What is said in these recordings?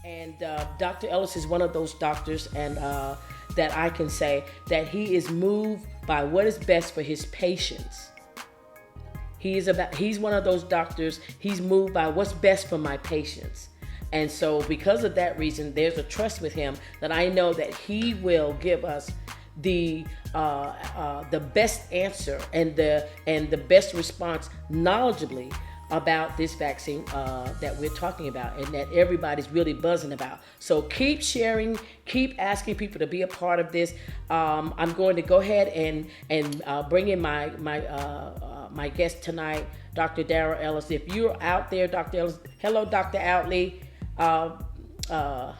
And Dr. Ellis is one of those doctors, and that I can say that he is moved by what is best for his patients. He's one of those doctors, he's moved by what's best for my patients. And so because of that reason, there's a trust with him that I know that he will give us the best answer and the best response knowledgeably about this vaccine that we're talking about and that everybody's really buzzing about. So keep sharing, keep asking people to be a part of this. I'm going to go ahead and bring in my guest tonight, Dr. Darrell Ellis. If you're out there, Dr. Ellis, hello, Dr. Outley. I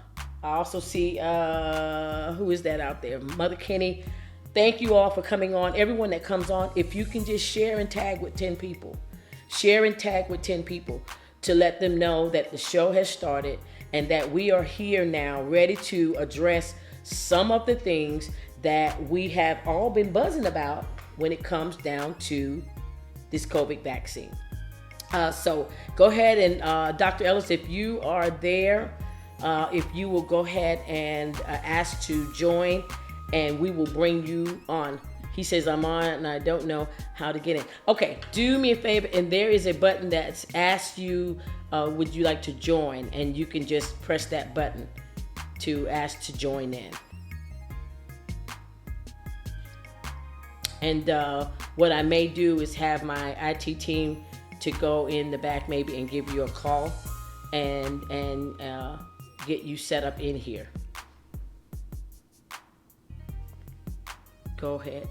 also see, who is that out there? Mother Kenny. Thank you all for coming on. Everyone that comes on, if you can just share and tag with 10 people. Share and tag with 10 people to let them know that the show has started and that we are here now ready to address some of the things that we have all been buzzing about when it comes down to this COVID vaccine. So go ahead and Dr. Ellis, if you are there, if you will go ahead and ask to join, and we will bring you on. He says, I'm on and I don't know how to get in. Okay, do me a favor, and there is a button that's asked you, would you like to join? And you can just press that button to ask to join in. And what I may do is have my IT team to go in the back maybe and give you a call and get you set up in here. Go ahead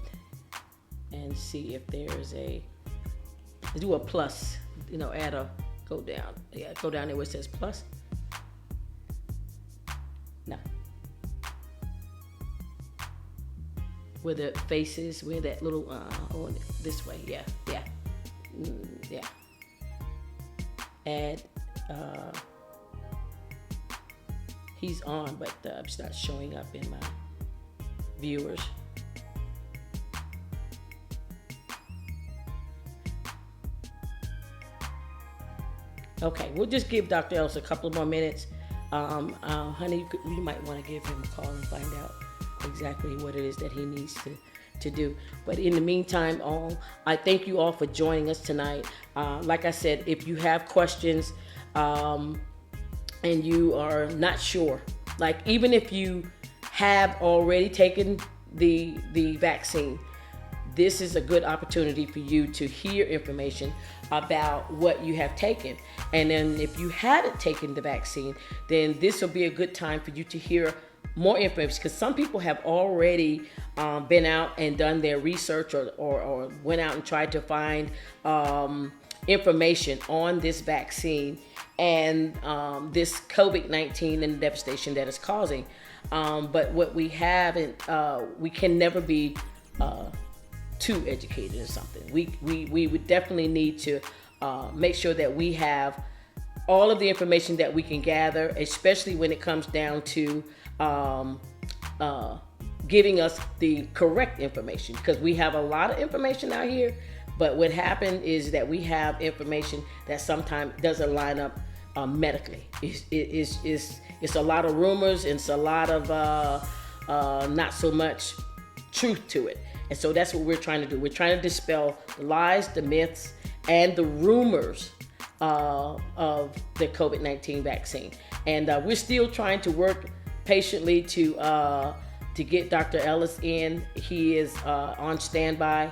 and see if there is do a plus, add a, go down. Yeah, go down there where it says plus. No. Where the face is, where that little, this way, yeah. Yeah. Add, he's on, but it's not showing up in my viewers. Okay, we'll just give Dr. Ellis a couple more minutes. Honey, you might want to give him a call and find out exactly what it is that he needs to do. But in the meantime, I thank you all for joining us tonight. Like I said, if you have questions and you are not sure, like even if you have already taken the vaccine, this is a good opportunity for you to hear information about what you have taken. And then if you haven't taken the vaccine, then this will be a good time for you to hear more information, because some people have already been out and done their research or went out and tried to find information on this vaccine and this COVID-19 and the devastation that it's causing. But what we haven't, we can never be too educated in something. We would definitely need to make sure that we have all of the information that we can gather, especially when it comes down to giving us the correct information, because we have a lot of information out here, but what happened is that we have information that sometimes doesn't line up medically. It's a lot of rumors and it's a lot of not so much truth to it. And so that's what we're trying to do. We're trying to dispel the lies, the myths, and the rumors of the COVID-19 vaccine. And we're still trying to work patiently to get Dr. Ellis in. He is on standby.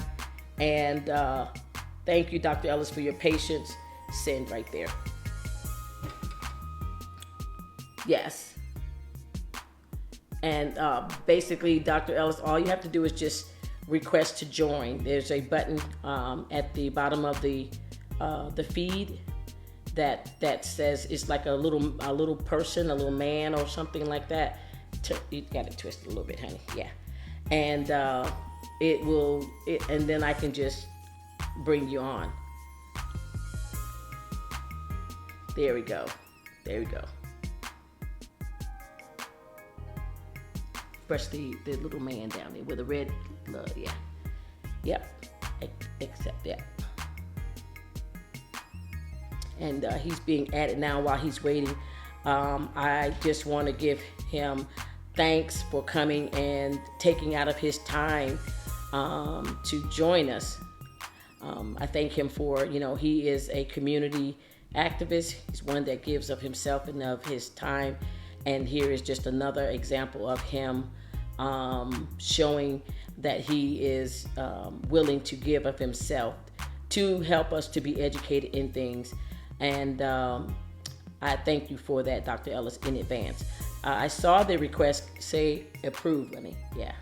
And thank you, Dr. Ellis, for your patience. Send right there. Yes. And basically, Dr. Ellis, all you have to do is just request to join. There's a button at the bottom of the feed that says, it's like a little person, a little man or something like that. You got to twist it a little bit, honey. Yeah. And and then I can just bring you on. There we go. Press the little man down there with a red, yeah. Yep. Accept that. And he's being added now while he's waiting. I just want to give him thanks for coming and taking out of his time to join us. I thank him for, he is a community activist. He's one that gives of himself and of his time. And here is just another example of him showing that he is willing to give of himself to help us to be educated in things. And I thank you for that, Dr. Ellis, in advance. I saw the request say approve, honey. Yeah.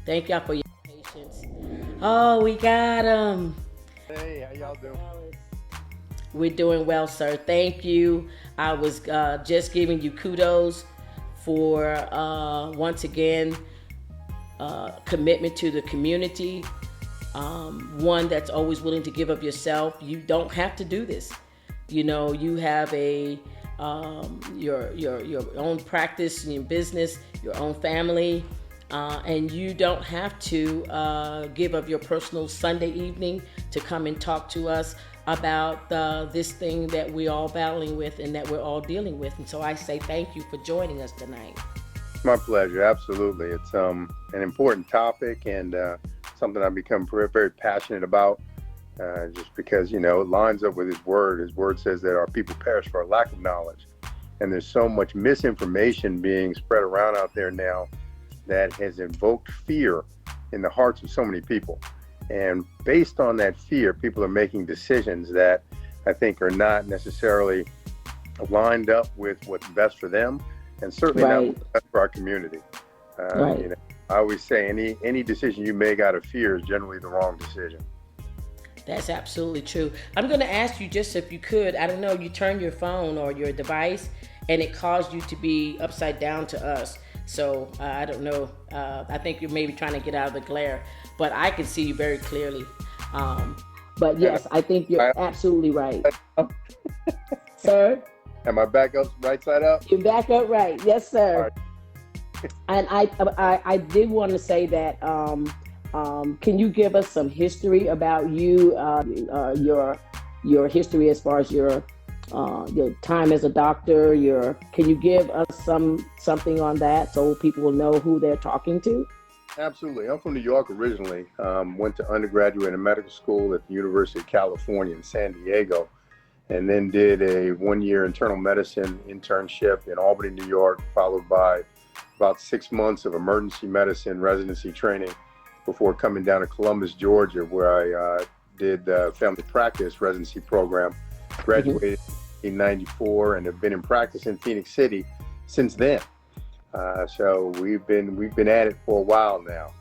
Thank y'all for your patience. Oh, we got him. Hey, how y'all doing? We're doing well, sir. Thank you. I was just giving you kudos for once again commitment to the community. One that's always willing to give of yourself. You don't have to do this. You have a your own practice, your business, your own family. And you don't have to give up your personal Sunday evening to come and talk to us about this thing that we're all battling with and that we're all dealing with. And so I say thank you for joining us tonight. My pleasure, absolutely. It's an important topic and something I've become very, very passionate about just because, it lines up with His Word. His Word says that our people perish for a lack of knowledge. And there's so much misinformation being spread around out there now that has invoked fear in the hearts of so many people. And based on that fear, people are making decisions that I think are not necessarily lined up with what's best for them, and certainly not what's best for our community. I always say any decision you make out of fear is generally the wrong decision. That's absolutely true. I'm going to ask you just if you could, I don't know, you turn your phone or your device and it caused you to be upside down to us. So I don't know. I think you're maybe trying to get out of the glare, but I can see you very clearly. But yes, I think you're absolutely right. Sir? Am I back up right side up? You're back up right. Yes, sir. Right. And I did want to say that, can you give us some history about you, your history as far as your time as a doctor, can you give us something on that so people will know who they're talking to? Absolutely. I'm from New York originally. Went to undergraduate in medical school at the University of California in San Diego, and then did a 1-year internal medicine internship in Albany, New York, followed by about 6 months of emergency medicine residency training before coming down to Columbus, Georgia, where I did the family practice residency program. Graduated in 1994 and have been in practice in Phoenix City since then. So we've been at it for a while now.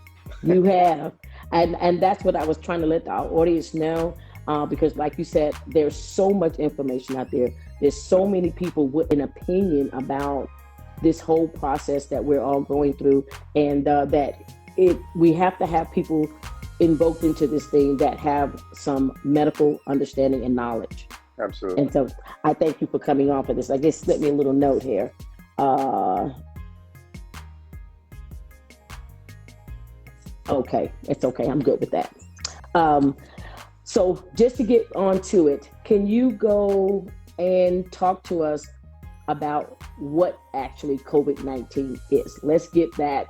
You have, and that's what I was trying to let our audience know, because like you said, there's so much information out there. There's so many people with an opinion about this whole process that we're all going through, and we have to have people invoked into this thing that have some medical understanding and knowledge. Absolutely. And so I thank you for coming on for this. I guess slip me a little note here. Okay, it's okay. I'm good with that. So just to get on to it, can you go and talk to us about what actually COVID-19 is? Let's get that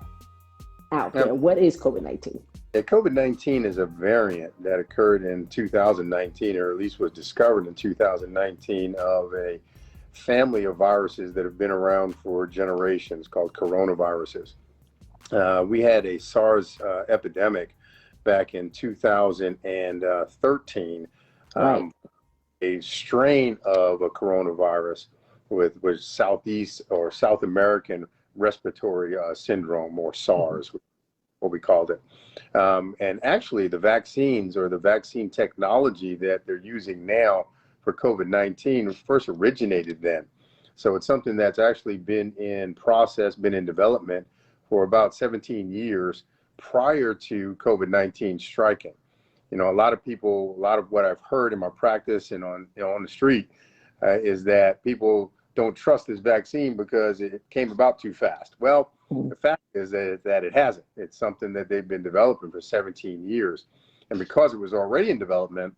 out there. What is COVID-19? Yeah, COVID-19 is a variant that occurred in 2019, or at least was discovered in 2019, of a family of viruses that have been around for generations called coronaviruses. We had a SARS epidemic back in 2013, a strain of a coronavirus with Southeast or South American respiratory syndrome, or SARS, what we called it. And actually the vaccines, or the vaccine technology that they're using now for COVID-19 first originated then. So it's something that's actually been in process, been in development for about 17 years prior to COVID-19 striking. A lot of what I've heard in my practice and on the street is that people don't trust this vaccine because it came about too fast. Well, the fact is that it hasn't. It's something that they've been developing for 17 years. And because it was already in development,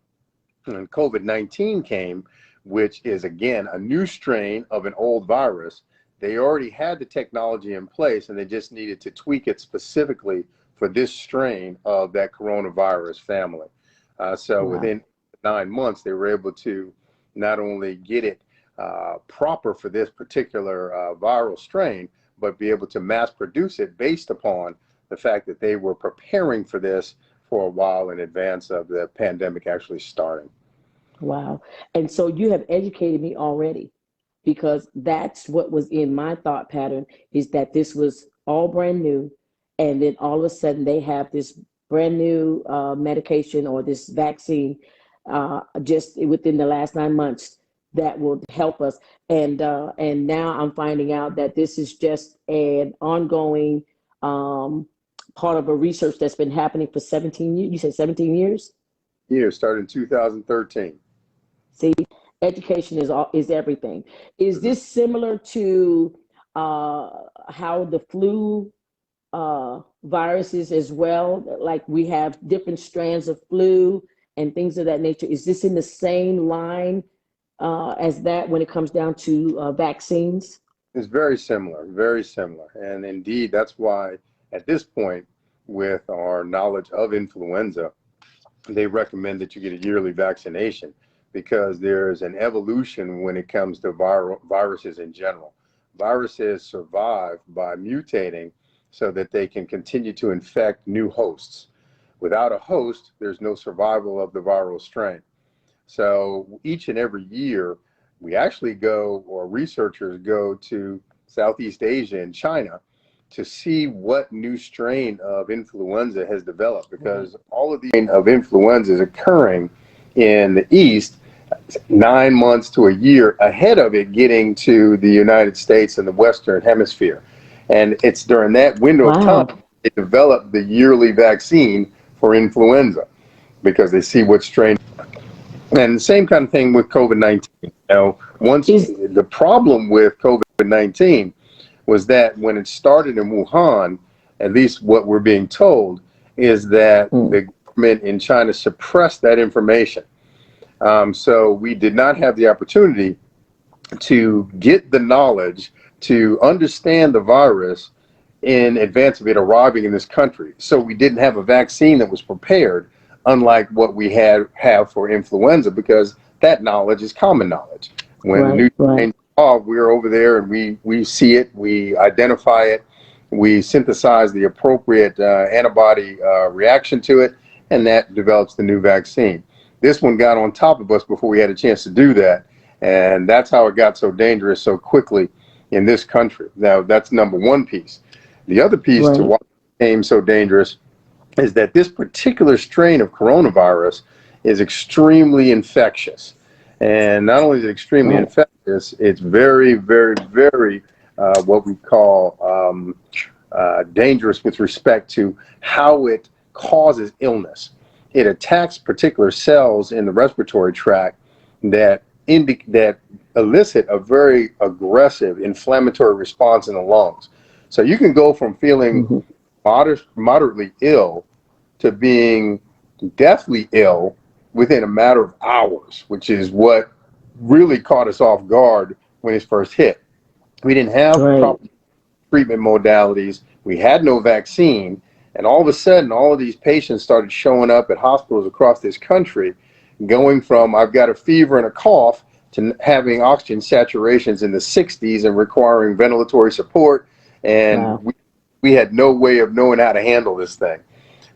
And COVID-19 came, which is again a new strain of an old virus. They already had the technology in place and they just needed to tweak it specifically for this strain of that coronavirus family. So Wow. within 9 months, they were able to not only get it proper for this particular viral strain, but be able to mass produce it based upon the fact that they were preparing for this for a while in advance of the pandemic actually starting. Wow. And so you have educated me already, because that's what was in my thought pattern, is that this was all brand new. And then all of a sudden they have this brand new medication or this vaccine just within the last 9 months that will help us. And now I'm finding out that this is just an ongoing part of a research that's been happening for 17 years. You said 17 years? Yeah, started in 2013. See, education is everything. Is this similar to how the flu viruses as well? Like we have different strands of flu and things of that nature. Is this in the same line as that when it comes down to vaccines? It's very similar, very similar. And indeed, that's why at this point, with our knowledge of influenza, they recommend that you get a yearly vaccination, because there's an evolution when it comes to viruses in general. Viruses survive by mutating so that they can continue to infect new hosts. Without a host, there's no survival of the viral strain. So each and every year, we actually go, or researchers go to Southeast Asia and China to see what new strain of influenza has developed, because all of the of influenza is occurring in the East 9 months to a year ahead of it getting to the United States and the Western Hemisphere. And it's during that window of Wow. time they develop the yearly vaccine for influenza, because they see what strain. And the same kind of thing with COVID-19. You know, once the problem with COVID-19 was that when it started in Wuhan, at least what we're being told is that the government in China suppressed that information. So we did not have the opportunity to get the knowledge to understand the virus in advance of it arriving in this country. So we didn't have a vaccine that was prepared, unlike what we have for influenza, because that knowledge is common knowledge. When new strains evolve, we're over there and we see it, we identify it, we synthesize the appropriate antibody reaction to it, and that develops the new vaccine. This one got on top of us before we had a chance to do that, and that's how it got so dangerous so quickly in this country. Now, that's number one piece. The other piece to why it became so dangerous is that this particular strain of coronavirus is extremely infectious. And not only is it extremely infectious, it's very, very, very what we call dangerous with respect to how it causes illness. It attacks particular cells in the respiratory tract that elicit a very aggressive inflammatory response in the lungs. So you can go from feeling moderately ill to being deathly ill within a matter of hours, which is what really caught us off guard when it first hit. We didn't have proper treatment modalities. We had no vaccine. And all of a sudden, all of these patients started showing up at hospitals across this country, going from I've got a fever and a cough to having oxygen saturations in the 60s and requiring ventilatory support. And we had no way of knowing how to handle this thing,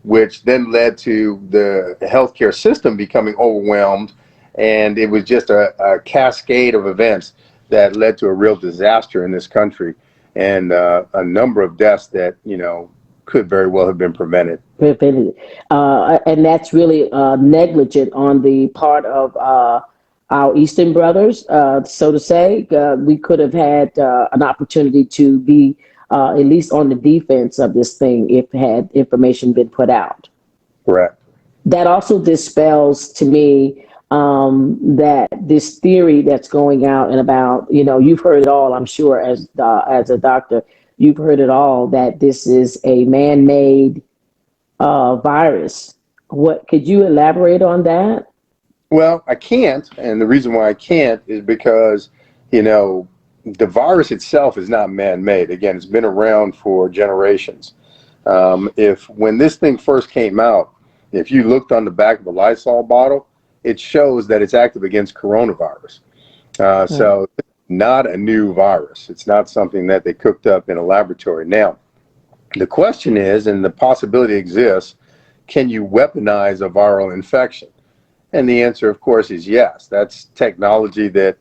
which then led to the healthcare system becoming overwhelmed. And it was just a cascade of events that led to a real disaster in this country, and a number of deaths that, you know, could very well have been prevented. And that's really negligent on the part of our Eastern brothers, so to say. We could have had an opportunity to be at least on the defense of this thing if had information been put out. Correct. That also dispels to me that this theory that's going out and about, you know, you've heard it all, I'm sure, as a doctor, you've heard it all, that this is a man-made virus. What could you elaborate on that? Well, I can't, and the reason why I can't is because, the virus itself is not man-made. Again, it's been around for generations. If when this thing first came out, if you looked on the back of a Lysol bottle, it shows that it's active against coronavirus. Right. So not a new virus. It's not something that they cooked up in a laboratory. Now, the question is, and the possibility exists, can you weaponize a viral infection? And the answer, of course, is yes. That's technology that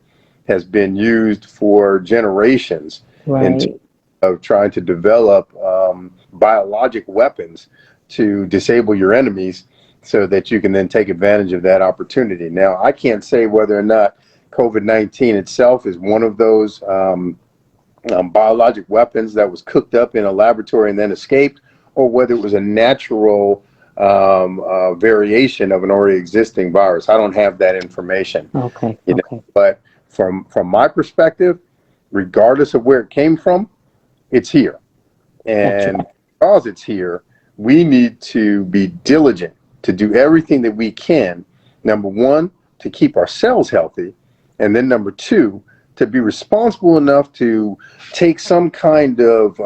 has been used for generations in terms Right. of trying to develop biologic weapons to disable your enemies so that you can then take advantage of that opportunity. Now, I can't say whether or not COVID-19 itself is one of those biologic weapons that was cooked up in a laboratory and then escaped, or whether it was a natural variation of an already existing virus. I don't have that information, Okay. you know. Okay. But from my perspective, regardless of where it came from, it's here, That's and right. because it's here, we need to be diligent to do everything that we can. Number one, to keep ourselves healthy, and then number two, to be responsible enough to take some kind of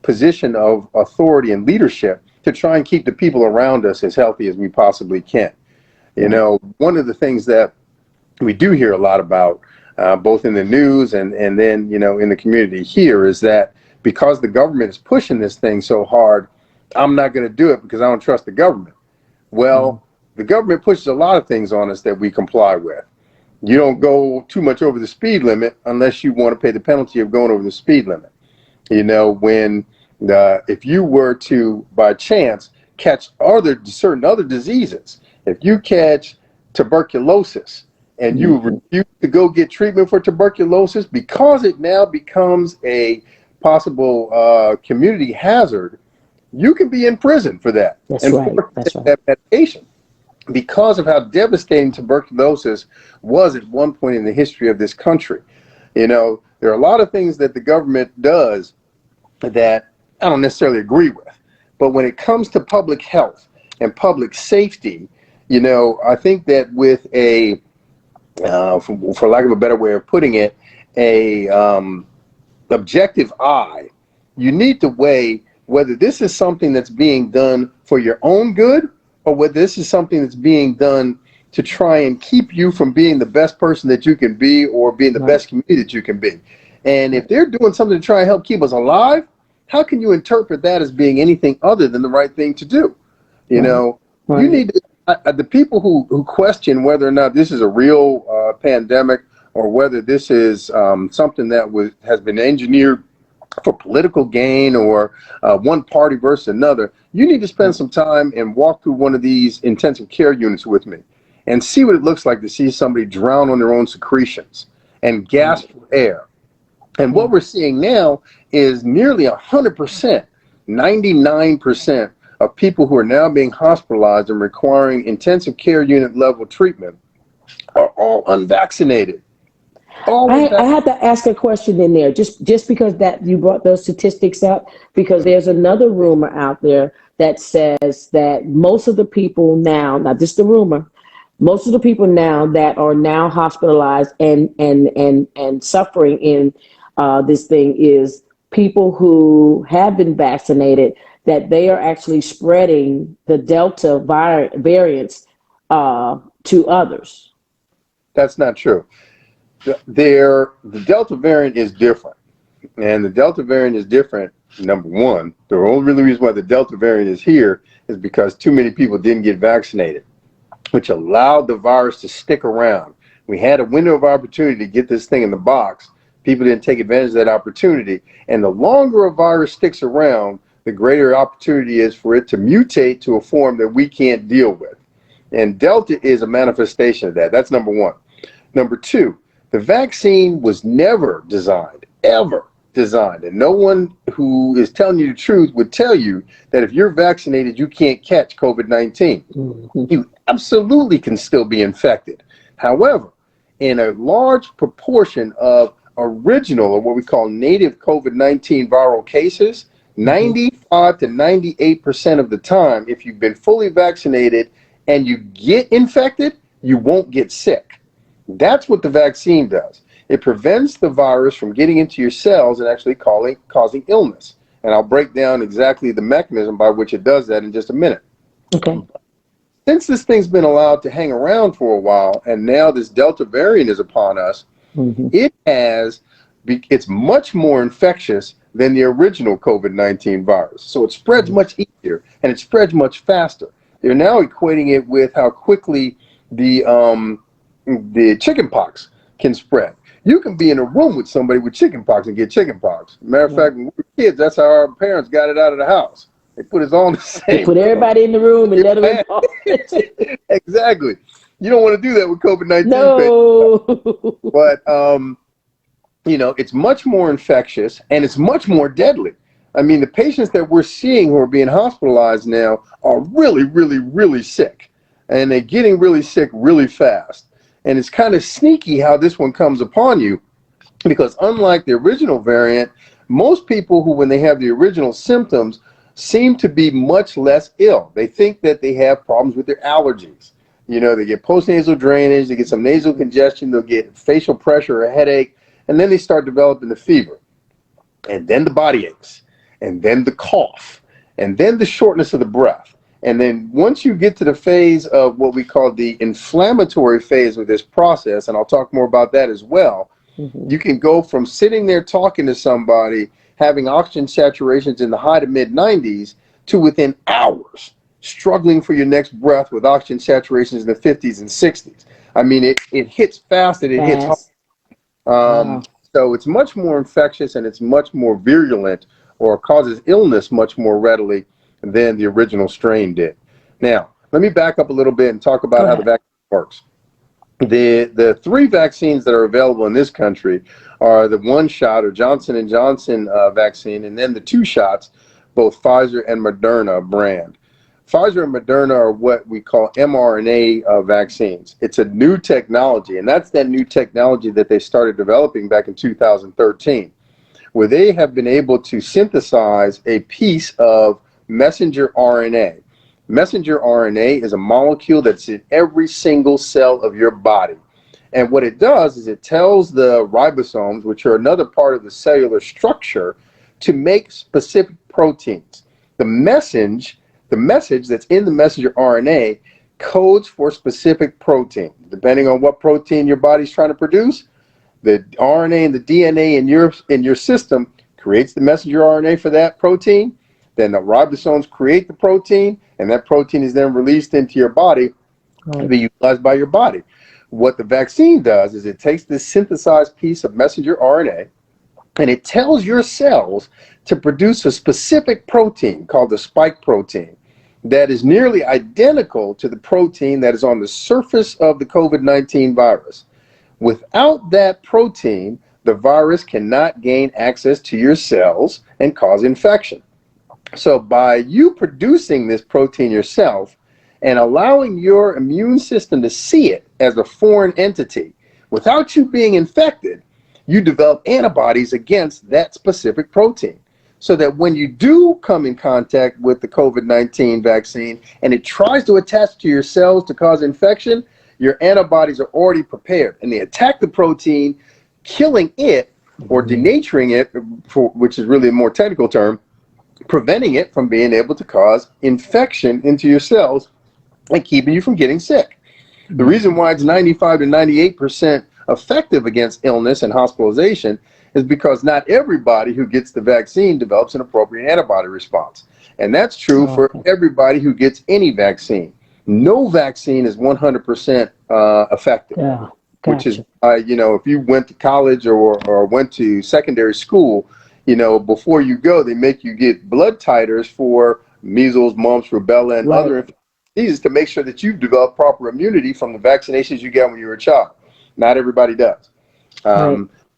position of authority and leadership to try and keep the people around us as healthy as we possibly can. Right. One of the things that we do hear a lot about, both in the news and then, in the community here, is that because the government is pushing this thing so hard, I'm not going to do it because I don't trust the government. Mm. Well, the government pushes a lot of things on us that we comply with. You don't go too much over the speed limit unless you want to pay the penalty of going over the speed limit. When if you were to by chance catch certain other diseases, if you catch tuberculosis and you Mhm. refuse to go get treatment for tuberculosis because it now becomes a possible community hazard, you can be in prison for that That's and right. forced to That's take right. that medication because of how devastating tuberculosis was at one point in the history of this country. There are a lot of things that the government does that I don't necessarily agree with. But when it comes to public health and public safety, I think that with for lack of a better way of putting it, a objective eye, you need to weigh whether this is something that's being done for your own good or whether this is something that's being done to try and keep you from being the best person that you can be or being the Right. best community that you can be. And if Right. they're doing something to try and help keep us alive, how can you interpret that as being anything other than the right thing to do? You Right. know, you Right. need to, the people who question whether or not this is a real pandemic or whether this is something that has been engineered for political gain or one party versus another, you need to spend some time and walk through one of these intensive care units with me and see what it looks like to see somebody drown on their own secretions and gasp Right. for air. And what Yeah. we're seeing now is nearly 100%, 99% of people who are now being hospitalized and requiring intensive care unit level treatment are all unvaccinated. All I unvaccinated. have to ask a question in there, just because that you brought those statistics up, because there's another rumor out there that says that most of the people now, not just the rumor, most of the people now that are now hospitalized and suffering in this thing is people who have been vaccinated, that they are actually spreading the Delta variants to others. That's not true. The Delta variant is different. And the Delta variant is different. Number one, the only really reason why the Delta variant is here is because too many people didn't get vaccinated, which allowed the virus to stick around. We had a window of opportunity to get this thing in the box. People didn't take advantage of that opportunity. And the longer a virus sticks around, the greater opportunity is for it to mutate to a form that we can't deal with. And Delta is a manifestation of that. That's number one. Number two, the vaccine was never designed, ever designed, and no one who is telling you the truth would tell you that if you're vaccinated, you can't catch COVID-19. Mhm. You absolutely can still be infected. However, in a large proportion of original, or what we call native COVID-19 viral cases, Mhm. 95 to 98% of the time, if you've been fully vaccinated and you get infected, you won't get sick. That's what the vaccine does. It prevents the virus from getting into your cells and actually causing illness. And I'll break down exactly the mechanism by which it does that in just a minute. Okay. Since this thing's been allowed to hang around for a while, and now this Delta variant is upon us, it's much more infectious than the original COVID-19 virus. So it spreads much easier and it spreads much faster. They're now equating it with how quickly the chickenpox can spread. You can be in a room with somebody with chickenpox and get chickenpox. Matter of fact, when we were kids, that's how our parents got it out of the house. They put us all in the same They put everybody in the room and let them in. Exactly. You don't want to do that with COVID-19. No. But, you know, it's much more infectious and it's much more deadly. I mean, the patients that we're seeing who are being hospitalized now are really, really, really sick. And they're getting really sick really fast. And it's kind of sneaky how this one comes upon you, because unlike the original variant, most people who, when they have the original symptoms, seem to be much less ill. They think that they have problems with their allergies. You know, they get postnasal drainage, they get some nasal congestion, they'll get facial pressure or a headache, and then they start developing the fever. And then the body aches, and then the cough, and then the shortness of the breath. And then once you get to the phase of what we call the inflammatory phase of this process, and I'll talk more about that as well, you can go from sitting there talking to somebody, having oxygen saturations in the high to mid 90s, to within hours, struggling for your next breath with oxygen saturations in the 50s and 60s. I mean, it hits fast and it hits hard. So it's much more infectious and it's much more virulent, or causes illness much more readily than the original strain did. Now, let me back up a little bit and talk about how the vaccine works. The three vaccines that are available in this country are the one shot or Johnson & Johnson vaccine, and then the two shots, both Pfizer and Moderna brand. Pfizer and Moderna are what we call mRNA vaccines. It's a new technology, and that's that new technology that they started developing back in 2013, where they have been able to synthesize a piece of messenger RNA. Messenger RNA is a molecule that's in every single cell of your body. And what it does is it tells the ribosomes, which are another part of the cellular structure, to make specific proteins. The message that's in the messenger RNA codes for specific protein. Depending on what protein your body's trying to produce, the RNA and the DNA in your system creates the messenger RNA for that protein. Then the ribosomes create the protein, and that protein is then released into your body to be utilized by your body. What the vaccine does is it takes this synthesized piece of messenger RNA and it tells your cells to produce a specific protein called the spike protein that is nearly identical to the protein that is on the surface of the COVID-19 virus. Without that protein, the virus cannot gain access to your cells and cause infection. So by you producing this protein yourself and allowing your immune system to see it as a foreign entity, without you being infected, you develop antibodies against that specific protein. So that when you do come in contact with the COVID-19 vaccine and it tries to attach to your cells to cause infection, your antibodies are already prepared and they attack the protein, killing it or denaturing it, which is really a more technical term, preventing it from being able to cause infection into your cells and keeping you from getting sick. The reason why it's 95 to 98% effective against illness and hospitalization is because not everybody who gets the vaccine develops an appropriate antibody response. And that's true for everybody who gets any vaccine. No vaccine is 100% effective, which is, you know, if you went to college or went to secondary school, you know, before you go, they make you get blood titers for measles, mumps, rubella, and other diseases to make sure that you've developed proper immunity from the vaccinations you got when you were a child. Not everybody does.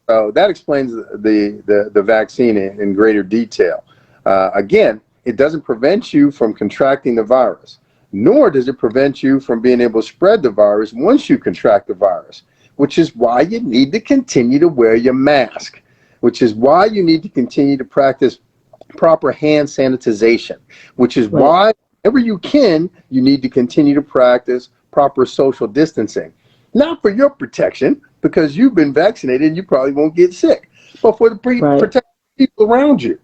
So that explains the vaccine in greater detail. Again, it doesn't prevent you from contracting the virus, nor does it prevent you from being able to spread the virus once you contract the virus, which is why you need to continue to wear your mask, which is why you need to continue to practice proper hand sanitization, which is why whenever you can, you need to continue to practice proper social distancing, not for your protection, because you've been vaccinated and you probably won't get sick, but for the Right. protect people around you.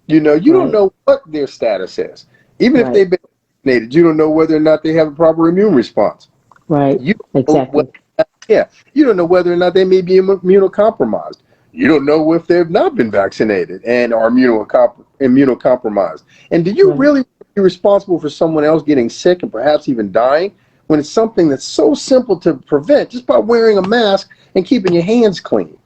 You know, you don't know what their status is. Even if they've been vaccinated, you don't know whether or not they have a proper immune response. Right. You Exactly. you don't know whether or not they may be immunocompromised. You don't know if they've not been vaccinated and are immunocompromised. And do you really be responsible for someone else getting sick and perhaps even dying when it's something that's so simple to prevent just by wearing a mask and keeping your hands clean?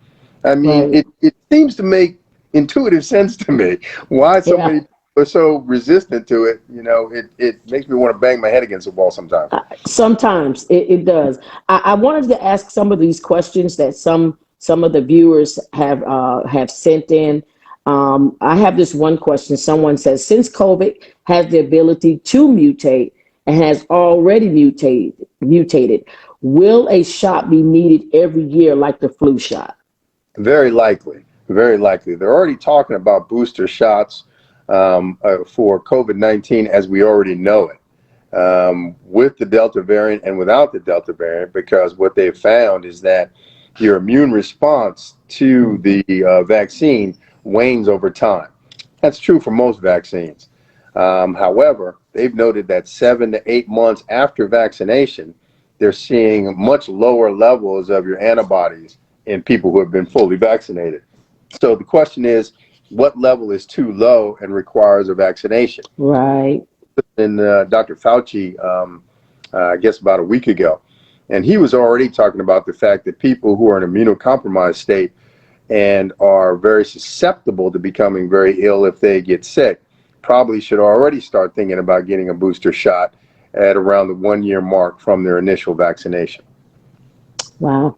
I mean, it seems to make intuitive sense to me why so many people are so resistant to it. You know, it makes me want to bang my head against the wall sometimes. Sometimes it does. I wanted to ask some of these questions that some of the viewers have sent in. I have this one question. Someone says, since COVID has the ability to mutate and has already mutated, will a shot be needed every year like the flu shot? Very likely. Very likely. They're already talking about booster shots for COVID-19 as we already know it, with the Delta variant and without the Delta variant, because what they've found is that your immune response to the vaccine wanes over time. That's true for most vaccines. However, they've noted that 7 to 8 months after vaccination, they're seeing much lower levels of your antibodies in people who have been fully vaccinated. So the question is, what level is too low and requires a vaccination? Right. And Dr. Fauci, I guess about a week ago, and he was already talking about the fact that people who are in an immunocompromised state and are very susceptible to becoming very ill if they get sick probably should already start thinking about getting a booster shot at around the 1 year mark from their initial vaccination. Wow.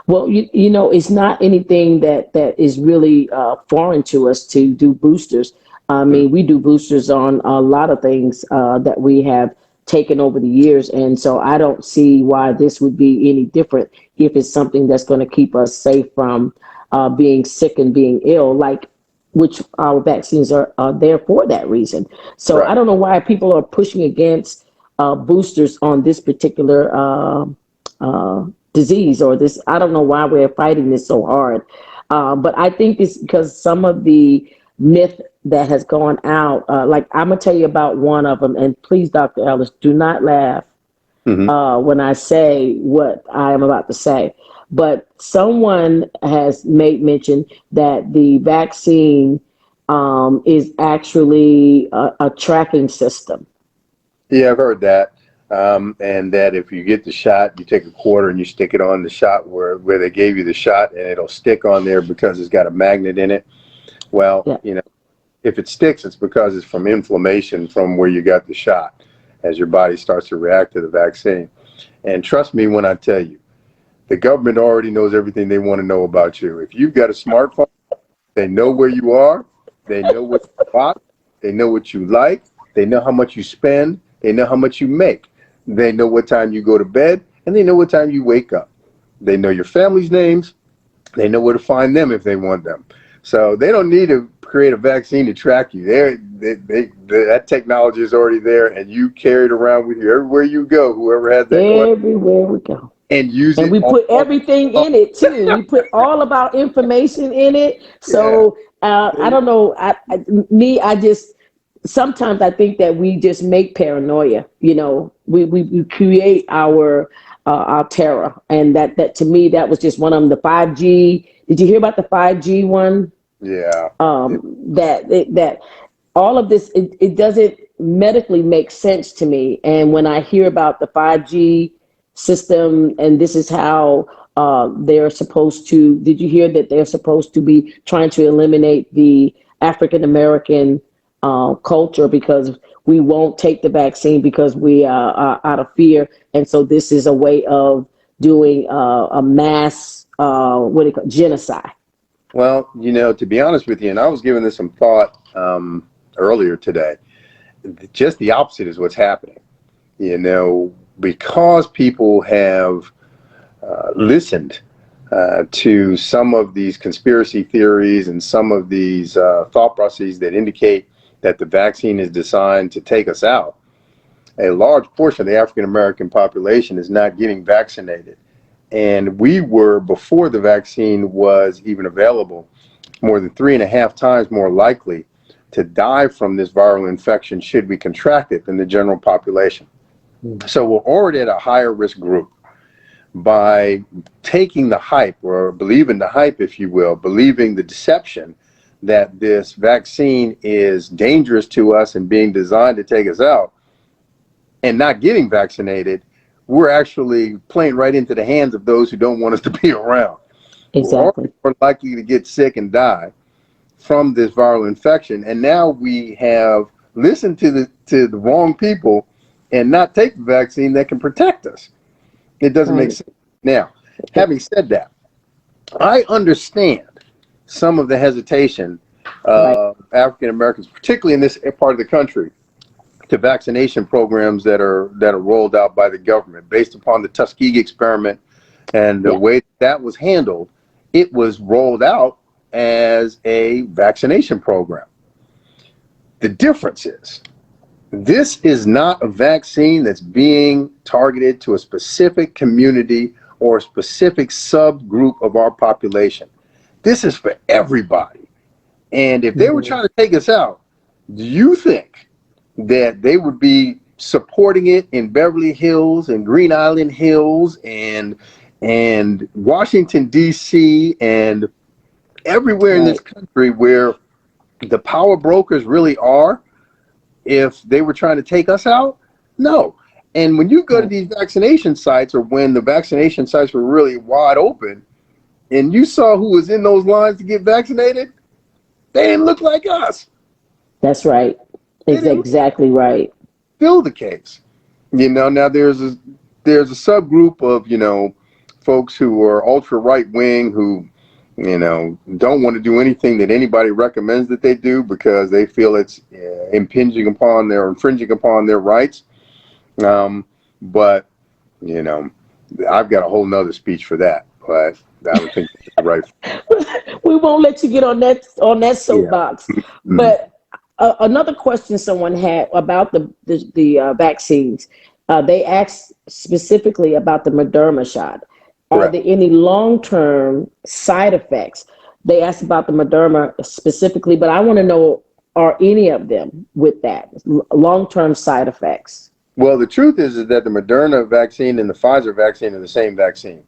Well, you know, it's not anything that is really foreign to us to do boosters. I mean, we do boosters on a lot of things that we have taken over the years. And so I don't see why this would be any different if it's something that's going to keep us safe from being sick and being ill, like which our vaccines are there for that reason. So I don't know why people are pushing against boosters on this particular disease or this. I don't know why we're fighting this so hard. But I think it's because some of the myth that has gone out, like I'm going to tell you about one of them. And please, Dr. Ellis, do not laugh when I say what I am about to say. But someone has made mention that the vaccine is actually a tracking system. Yeah, I've heard that. And that if you get the shot, you take a quarter and you stick it on the shot where they gave you the shot, and it'll stick on there because it's got a magnet in it. Well, you know, if it sticks, it's because it's from inflammation from where you got the shot as your body starts to react to the vaccine. And trust me when I tell you, the government already knows everything they want to know about you. If you've got a smartphone, they know where you are, they know what you bought, they know what you like, they know how much you spend, they know how much you make. They know what time you go to bed, and they know what time you wake up. They know your family's names. They know where to find them if they want them. So they don't need to create a vaccine to track you. That technology is already there, and you carry it around with you everywhere you go, whoever has that question. Everywhere we go. And use it. And we put everything in it, too. We put all of our information in it. So I don't know. I just... Sometimes I think that we just make paranoia, you know, we create our terror. And that to me, that was just one of them. The 5G. Did you hear about the 5G one? Yeah. That all of this, it doesn't medically make sense to me. And when I hear about the 5G system, and this is how they're supposed to, did you hear that they're supposed to be trying to eliminate the African American culture because we won't take the vaccine because we are out of fear. And so this is a way of doing a mass, genocide. Well, you know, to be honest with you, and I was giving this some thought earlier today, just the opposite is what's happening. You know, because people have listened to some of these conspiracy theories and some of these thought processes that indicate that the vaccine is designed to take us out. a large portion of the African American population is not getting vaccinated. And we were, before the vaccine was even available, more than 3.5 times more likely to die from this viral infection should we contract it than the general population. So we're already at a higher risk group. By taking the hype, or believing the hype, if you will, believing the deception that this vaccine is dangerous to us and being designed to take us out, and not getting vaccinated, we're actually playing right into the hands of those who don't want us to be around. Exactly. We're likely to get sick and die from this viral infection. And now we have listened to the wrong people and not take the vaccine that can protect us. It doesn't make sense. Now, having said that, I understand some of the hesitation of African Americans, particularly in this part of the country, to vaccination programs that are rolled out by the government based upon the Tuskegee experiment and the way that was handled. It was rolled out as a vaccination program. The difference is, this is not a vaccine that's being targeted to a specific community or a specific subgroup of our population. This is for everybody. And if they were trying to take us out, do you think that they would be supporting it in Beverly Hills and Green Island Hills and Washington, D.C. and everywhere in this country where the power brokers really are, if they were trying to take us out? No. And when you go to these vaccination sites, or when the vaccination sites were really wide open, and you saw who was in those lines to get vaccinated, they didn't look like us. That's right. It's exactly right. Still the case. You know, now there's a subgroup of, folks who are ultra right wing who, don't want to do anything that anybody recommends that they do because they feel it's infringing upon their rights. But, I've got a whole nother speech for that, but I don't think that's right. We won't let you get on that soapbox. Yeah. But another question someone had about the vaccines, they asked specifically about the Mrna shot. Are there any long-term side effects? They asked about the Mrna specifically, but I want to know, are any of them with that long-term side effects? Well, the truth is that the Mrna vaccine and the Pfizer vaccine are the same vaccine.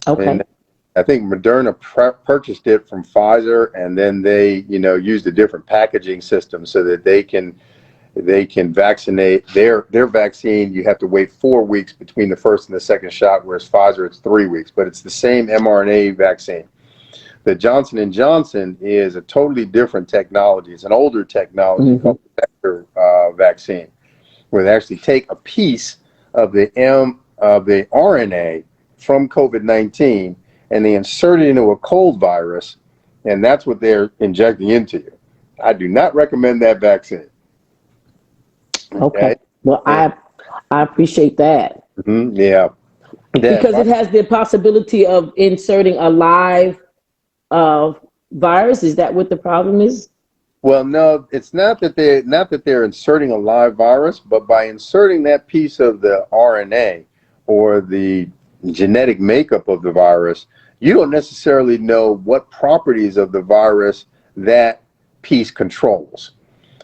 Okay. And I think Mrna purchased it from Pfizer, and then they, used a different packaging system so that they can vaccinate their vaccine. You have to wait 4 weeks between the first and the second shot, whereas Pfizer, it's 3 weeks, but it's the same mRNA vaccine. The Johnson & Johnson is a totally different technology. It's an older technology called the vector vaccine, where they actually take a piece of the RNA from COVID-19 and they insert it into a cold virus, and that's what they're injecting into you. I do not recommend that vaccine. Okay. Well, I appreciate that. Yeah. Because it has the possibility of inserting a live virus. Is that what the problem is? Well, no, it's not that they're inserting a live virus, but by inserting that piece of the RNA or the genetic makeup of the virus, you don't necessarily know what properties of the virus that piece controls.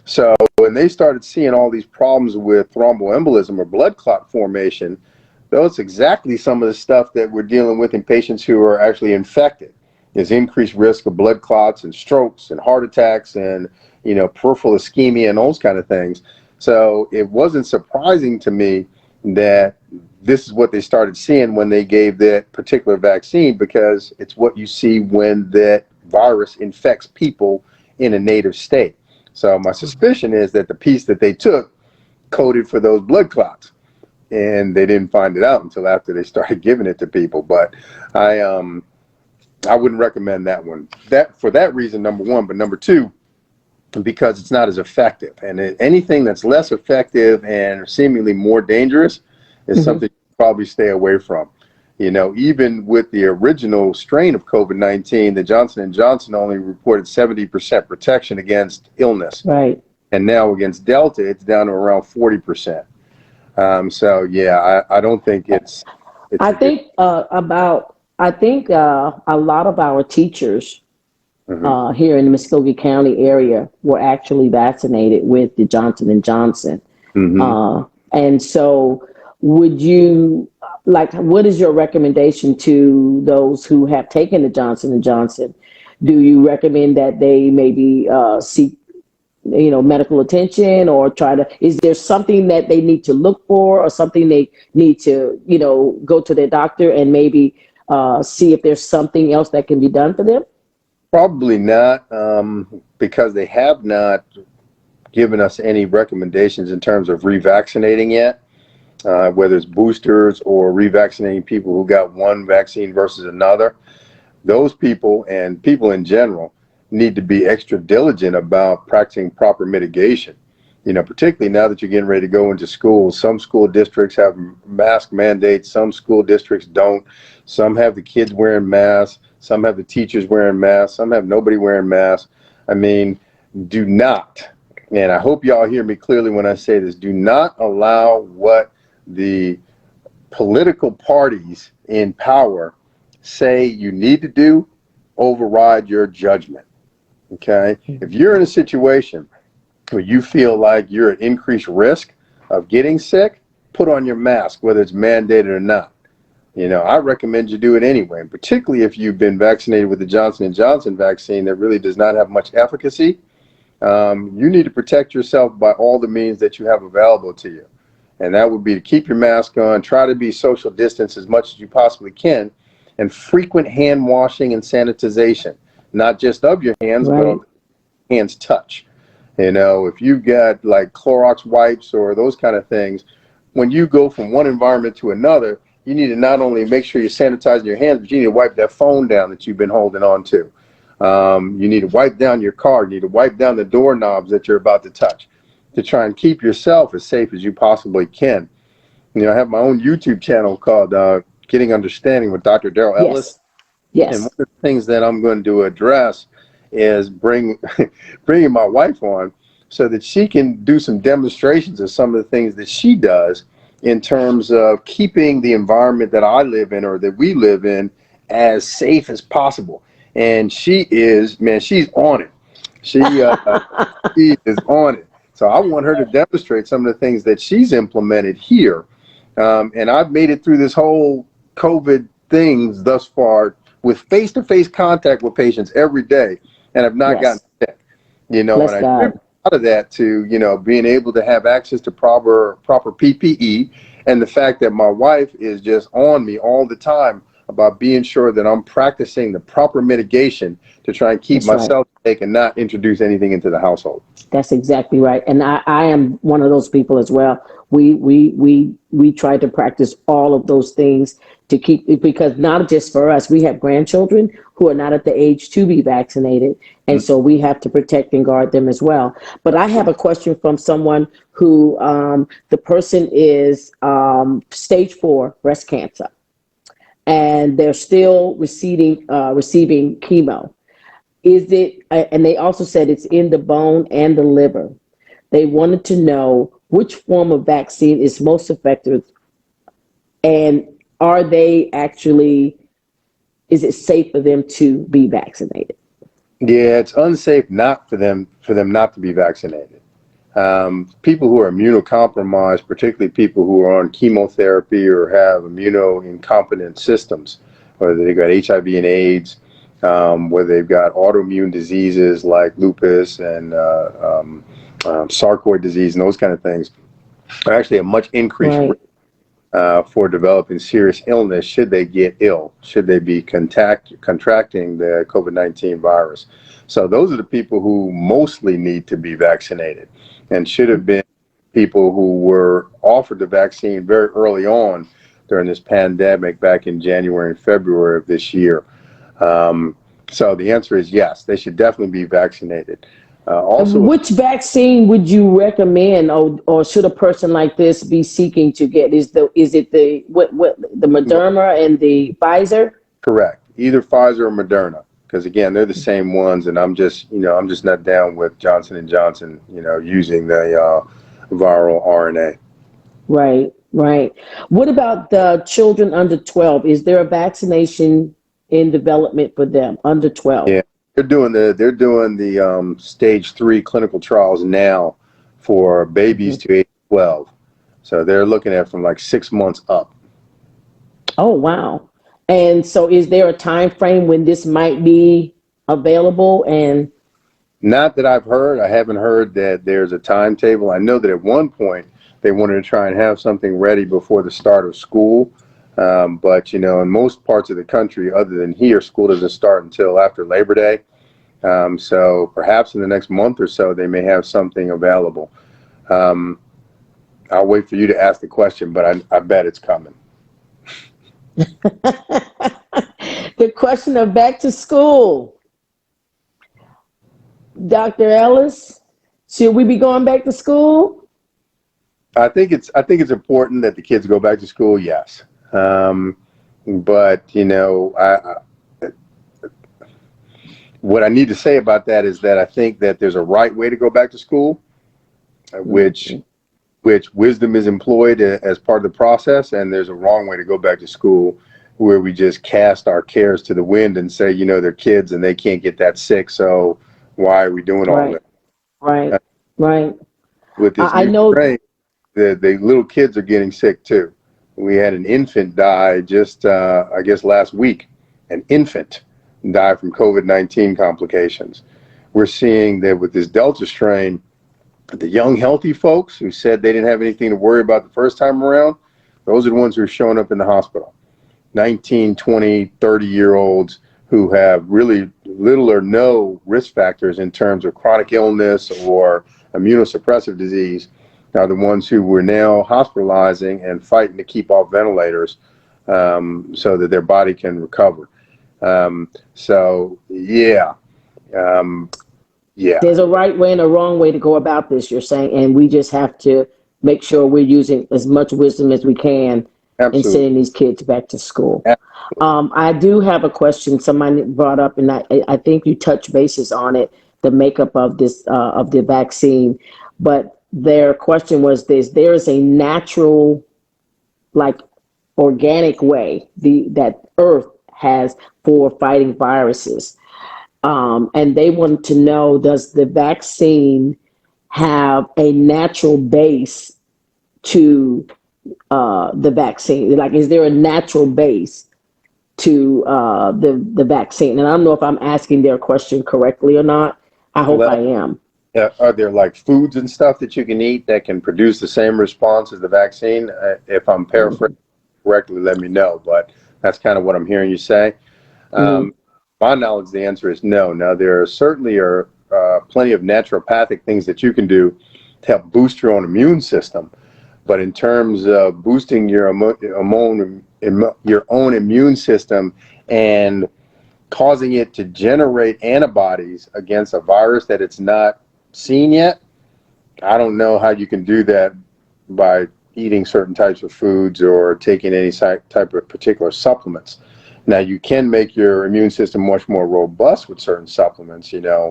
So when they started seeing all these problems with thromboembolism or blood clot formation, that's exactly some of the stuff that we're dealing with in patients who are actually infected. There's increased risk of blood clots and strokes and heart attacks and, peripheral ischemia and those kind of things. So it wasn't surprising to me that this is what they started seeing when they gave that particular vaccine, because it's what you see when that virus infects people in a native state. So my suspicion is that the piece that they took coded for those blood clots, and they didn't find it out until after they started giving it to people. But I wouldn't recommend that one. That for that reason, number one, but number two, because it's not as effective. And anything that's less effective and seemingly more dangerous is something you probably stay away from. Even with the original strain of COVID-19, the Johnson & Johnson only reported 70% protection against illness. Right. And now against Delta, it's down to around 40%. So yeah, I don't think it's I a good. think a lot of our teachers Mhm. here in the Muskogee County area were actually vaccinated with the Johnson and Johnson. Mhm. And so, would you like? What is your recommendation to those who have taken the Johnson and Johnson? Do you recommend that they maybe seek, medical attention, or try to? Is there something that they need to look for, or something they need to, go to their doctor and maybe see if there's something else that can be done for them? Probably not, because they have not given us any recommendations in terms of revaccinating yet, whether it's boosters or revaccinating people who got one vaccine versus another. Those people and people in general need to be extra diligent about practicing proper mitigation. Particularly now that you're getting ready to go into schools. Some school districts have mask mandates, some school districts don't. Some have the kids wearing masks, some have the teachers wearing masks, some have nobody wearing masks. I mean, do not, and I hope y'all hear me clearly when I say this, do not allow what the political parties in power say you need to do override your judgment. Okay? If you're in a situation where you feel like you're at increased risk of getting sick, put on your mask, whether it's mandated or not. I recommend you do it anyway, and particularly if you've been vaccinated with the Johnson & Johnson vaccine that really does not have much efficacy. You need to protect yourself by all the means that you have available to you. And that would be to keep your mask on, try to be social distance as much as you possibly can, and frequent hand washing and sanitization, not just of your hands, but Right. of hands touch. If you've got like Clorox wipes or those kind of things, when you go from one environment to another, you need to not only make sure you're sanitizing your hands, but you need to wipe that phone down that you've been holding on to. You need to wipe down your car. You need to wipe down the doorknobs that you're about to touch to try and keep yourself as safe as you possibly can. I have my own YouTube channel called Getting Understanding with Dr. Daryl Ellis. Yes. And one Yes. of the things that I'm going to address is bringing my wife on so that she can do some demonstrations of some of the things that she does in terms of keeping the environment that I live in or that we live in as safe as possible. And she is, man, she's on it. She she is on it. So I want her to demonstrate some of the things that she's implemented here. And I've made it through this whole COVID things thus far with face-to-face contact with patients every day, and have not gotten Yes. sick. And Bless I attribute God. a lot of that to being able to have access to proper PPE, and the fact that my wife is just on me all the time about being sure that I'm practicing the proper mitigation to try and keep That's right. myself safe and not introduce anything into the household. That's exactly right. And I am one of those people as well. We try to practice all of those things to keep it, because not just for us, we have grandchildren who are not at the age to be vaccinated. And so we have to protect and guard them as well. But I have a question from someone who the person is stage 4 breast cancer, and they're still receiving chemo. Is it, and they also said it's in the bone and the liver. They wanted to know which form of vaccine is most effective, and are they actually, is it safe for them to be vaccinated? Yeah, it's unsafe not for them not to be vaccinated. People who are immunocompromised, particularly people who are on chemotherapy or have immunoincompetent systems, whether they've got HIV and AIDS, whether they've got autoimmune diseases like lupus and sarcoid disease and those kind of things, are actually a much increased risk Right. for developing serious illness should they get ill, should they be contracting the COVID-19 virus. So those are the people who mostly need to be vaccinated and should have been people who were offered the vaccine very early on during this pandemic back in January and February of this year. So the answer is yes, they should definitely be vaccinated. Also, Which vaccine would you recommend, or should a person like this be seeking to get? Is it the what the Moderna and the Pfizer? correct. Either Pfizer or Moderna, because again, they're the same ones, and I'm just not down with Johnson and Johnson, using the viral RNA. Right, right. What about the children under 12? Is there a vaccination in development for them under 12? Yeah, they're doing the stage 3 clinical trials now for babies Mhm. to age 12. So they're looking at from like 6 months up. Oh, wow. And so is there a time frame when this might be available? And Not that I've heard. I haven't heard that there's a timetable. I know that at one point they wanted to try and have something ready before the start of school. But, in most parts of the country, other than here, school doesn't start until after Labor Day. So perhaps in the next month or so, they may have something available. Um, I'll wait for you to ask the question, but I bet it's coming. the question of back to school, Dr. Ellis, should we be going back to school? I think it's important that the kids go back to school. Yes. But what I need to say about that is that I think that there's a right way to go back to school, which Mhm. wisdom is employed as part of the process, and there's a wrong way to go back to school where we just cast our cares to the wind and say, they're kids and they can't get that sick, so why are we doing all Right, this? right, Uh, right. With this I new know. strain, the little kids are getting sick too. We had an infant die just, I guess, last week. An infant died from COVID-19 complications. We're seeing that with this Delta strain, the young, healthy folks who said they didn't have anything to worry about the first time around, those are the ones who are showing up in the hospital. 19, 20, 30-year-olds who have really little or no risk factors in terms of chronic illness or immunosuppressive disease are the ones who we're now hospitalizing and fighting to keep off ventilators so that their body can recover. So, yeah. Um, yeah, There's a right way and a wrong way to go about this, you're saying, and we just have to make sure we're using as much wisdom as we can in absolutely. sending these kids back to school. Absolutely. I do have a question somebody brought up, and I think you touched bases on it, the makeup of this of the vaccine. But their question was this: there is a natural, like, organic way that Earth has for fighting viruses. And they wanted to know, does the vaccine have a natural base to the vaccine? Like, is there a natural base to the vaccine? And I don't know if I'm asking their question correctly or not. I hope I Well, am. are there like foods and stuff that you can eat that can produce the same response as the vaccine? If I'm paraphrasing Hmm. correctly, let me know. But that's kind of what I'm hearing you say. Hmm. Um, my knowledge, the answer is no. Now, there certainly are plenty of naturopathic things that you can do to help boost your own immune system. But in terms of boosting your own immune system and causing it to generate antibodies against a virus that it's not seen yet, I don't know how you can do that by eating certain types of foods or taking any type of particular supplements. Now, you can make your immune system much more robust with certain supplements, Hmm.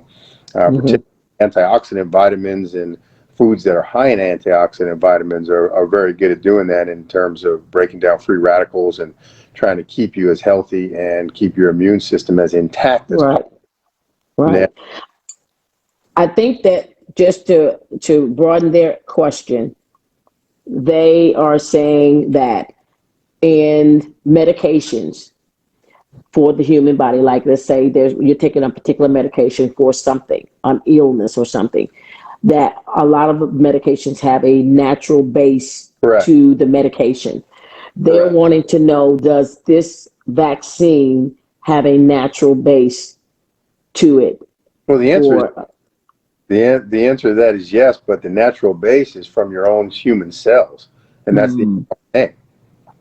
particularly antioxidant vitamins, and foods that are high in antioxidant vitamins are very good at doing that in terms of breaking down free radicals and trying to keep you as healthy and keep your immune system as intact as Right, possible. Now, right. I think that just to broaden their question, they are saying that in medications for the human body, like, let's say you're taking a particular medication for something, an illness or something, that a lot of medications have a natural base correct, to the medication. They're correct. wanting to know, does this vaccine have a natural base to it Well, the answer is for? the answer to that is yes, but the natural base is from your own human cells, and that's the Hmm. mRNA.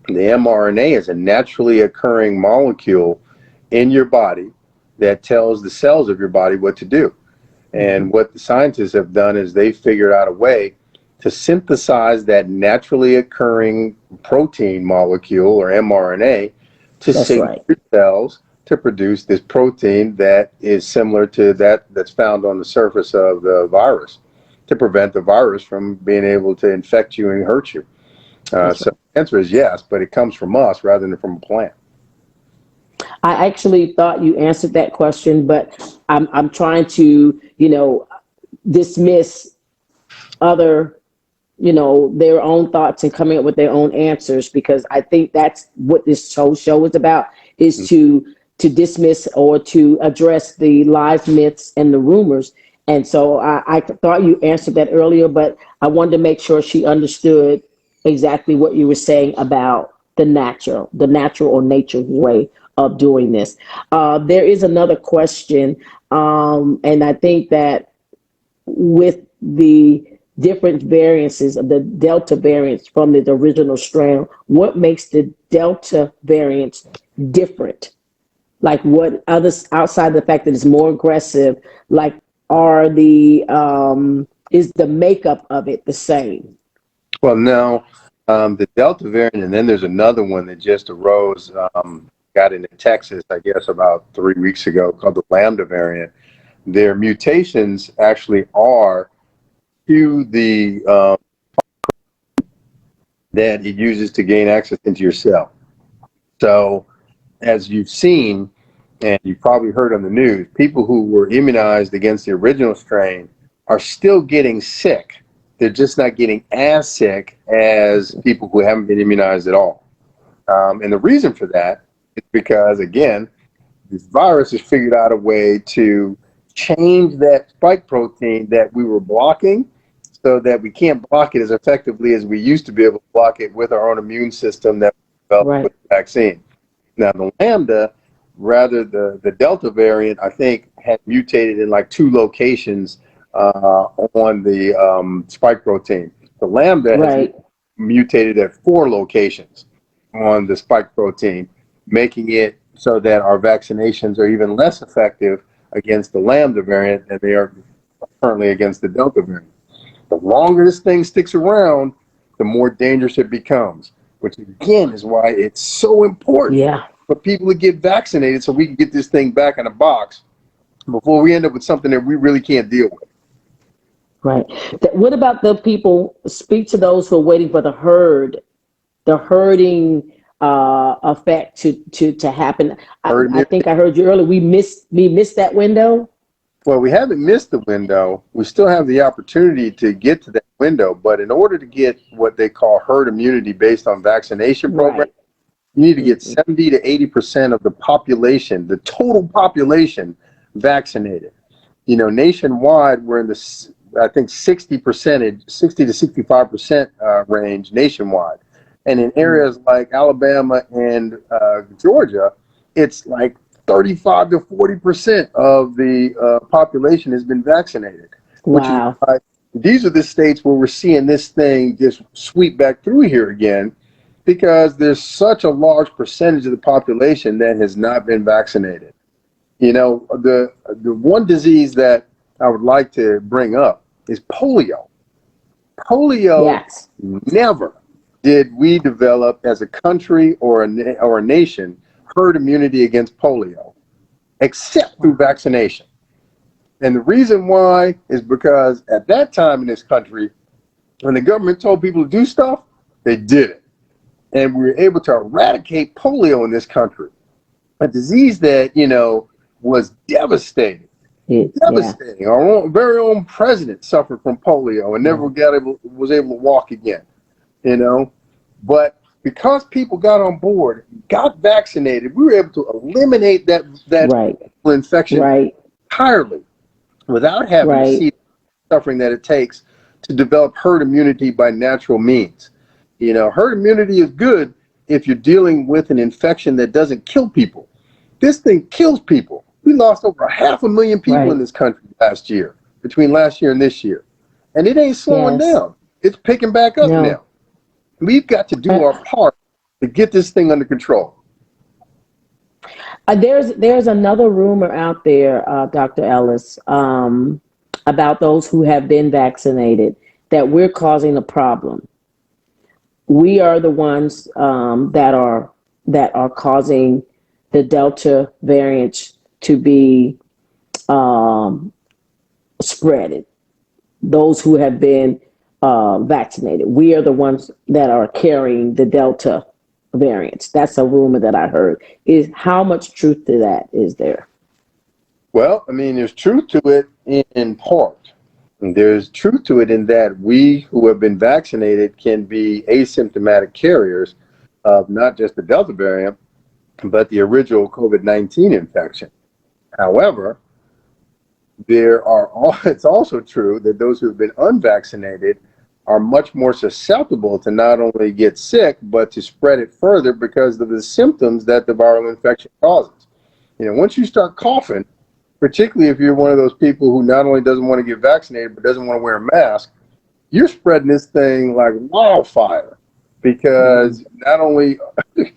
The mRNA is a naturally occurring molecule in your body that tells the cells of your body what to do. And what the scientists have done is they figured out a way to synthesize that naturally occurring protein molecule or mRNA to That's signal right. your cells to produce this protein that is similar to that's found on the surface of the virus to prevent the virus from being able to infect you and hurt you. That's So right. the answer is yes, but it comes from us rather than from a plant. I actually thought you answered that question, but I'm trying to, dismiss other, their own thoughts and coming up with their own answers, because I think that's what this whole show is about, is to dismiss or to address the lies, myths, and the rumors. And so I thought you answered that earlier, but I wanted to make sure she understood exactly what you were saying about the natural or nature way of doing this. There is another question, and I think that with the different variances of the Delta variants from the original strain, what makes the Delta variants different? Like, what others, outside the fact that it's more aggressive, like, are is the makeup of it the same? Well, no, the Delta variant, and then there's another one that just arose, got into Texas, I guess, about 3 weeks ago, called the Lambda variant. Their mutations actually are to the that it uses to gain access into your cell. So, as you've seen, and you've probably heard on the news, people who were immunized against the original strain are still getting sick. They're just not getting as sick as people who haven't been immunized at all. And the reason for that is because, again, this virus has figured out a way to change that spike protein that we were blocking so that we can't block it as effectively as we used to be able to block it with our own immune system that we developed Right. with the vaccine. Now, the Lambda, rather the Delta variant, I think had mutated in like 2 locations on the spike protein. The Lambda has Right. mutated at 4 locations on the spike protein, making it so that our vaccinations are even less effective against the Lambda variant than they are currently against the Delta variant. The longer this thing sticks around, the more dangerous it becomes, which again is why it's so important Yeah. for people to get vaccinated so we can get this thing back in a box before we end up with something that we really can't deal with. Right. What about the people? Speak to those who are waiting for the herding effect to happen. Herd I immunity. think I heard you earlier. We missed that window. Well, we haven't missed the window. We still have the opportunity to get to that window, but in order to get what they call herd immunity based on vaccination program, Right. you need to get 70 to 80% of the population, the total population, vaccinated. Nationwide, we're in the, I think, 60 to 65% range nationwide. And in areas like Alabama and Georgia, it's like 35 to 40% of the population has been vaccinated, which is Wow. why these are the states where we're seeing this thing just sweep back through here again, because there's such a large percentage of the population that has not been vaccinated. The one disease that I would like to bring up is polio. Polio, Yes. never did we develop as a country or a nation herd immunity against polio, except through vaccination. And the reason why is because at that time in this country, when the government told people to do stuff, they did it. And we were able to eradicate polio in this country, a disease that, was devastating. Yeah. Devastating. Our very own president suffered from polio and never was able to walk again, you know. But because people got on board, got vaccinated, we were able to eliminate that Right. infection Right. entirely without having to Right. see the suffering that it takes to develop herd immunity by natural means. Herd immunity is good if you're dealing with an infection that doesn't kill people. This thing kills people. We lost over 500,000 people in Right. this country last year, between last year and this year. And it ain't slowing Yes. down. It's picking back up No. now. We've got to do Uh, our part to get this thing under control. there's another rumor out there, Dr. Ellis, about those who have been vaccinated, that we're causing a problem. We are the ones that are causing the Delta variant to be spreaded. Those who have been vaccinated. We are the ones that are carrying the Delta variants. That's a rumor that I heard. Is how much truth to that is there? Well, I mean, there's truth to it in part. There's truth to it in that we who have been vaccinated can be asymptomatic carriers of not just the Delta variant, but the original COVID-19 infection. However, it's also true that those who have been unvaccinated are much more susceptible to not only get sick, but to spread it further because of the symptoms that the viral infection causes. Once you start coughing, particularly if you're one of those people who not only doesn't want to get vaccinated, but doesn't want to wear a mask, you're spreading this thing like wildfire because not only do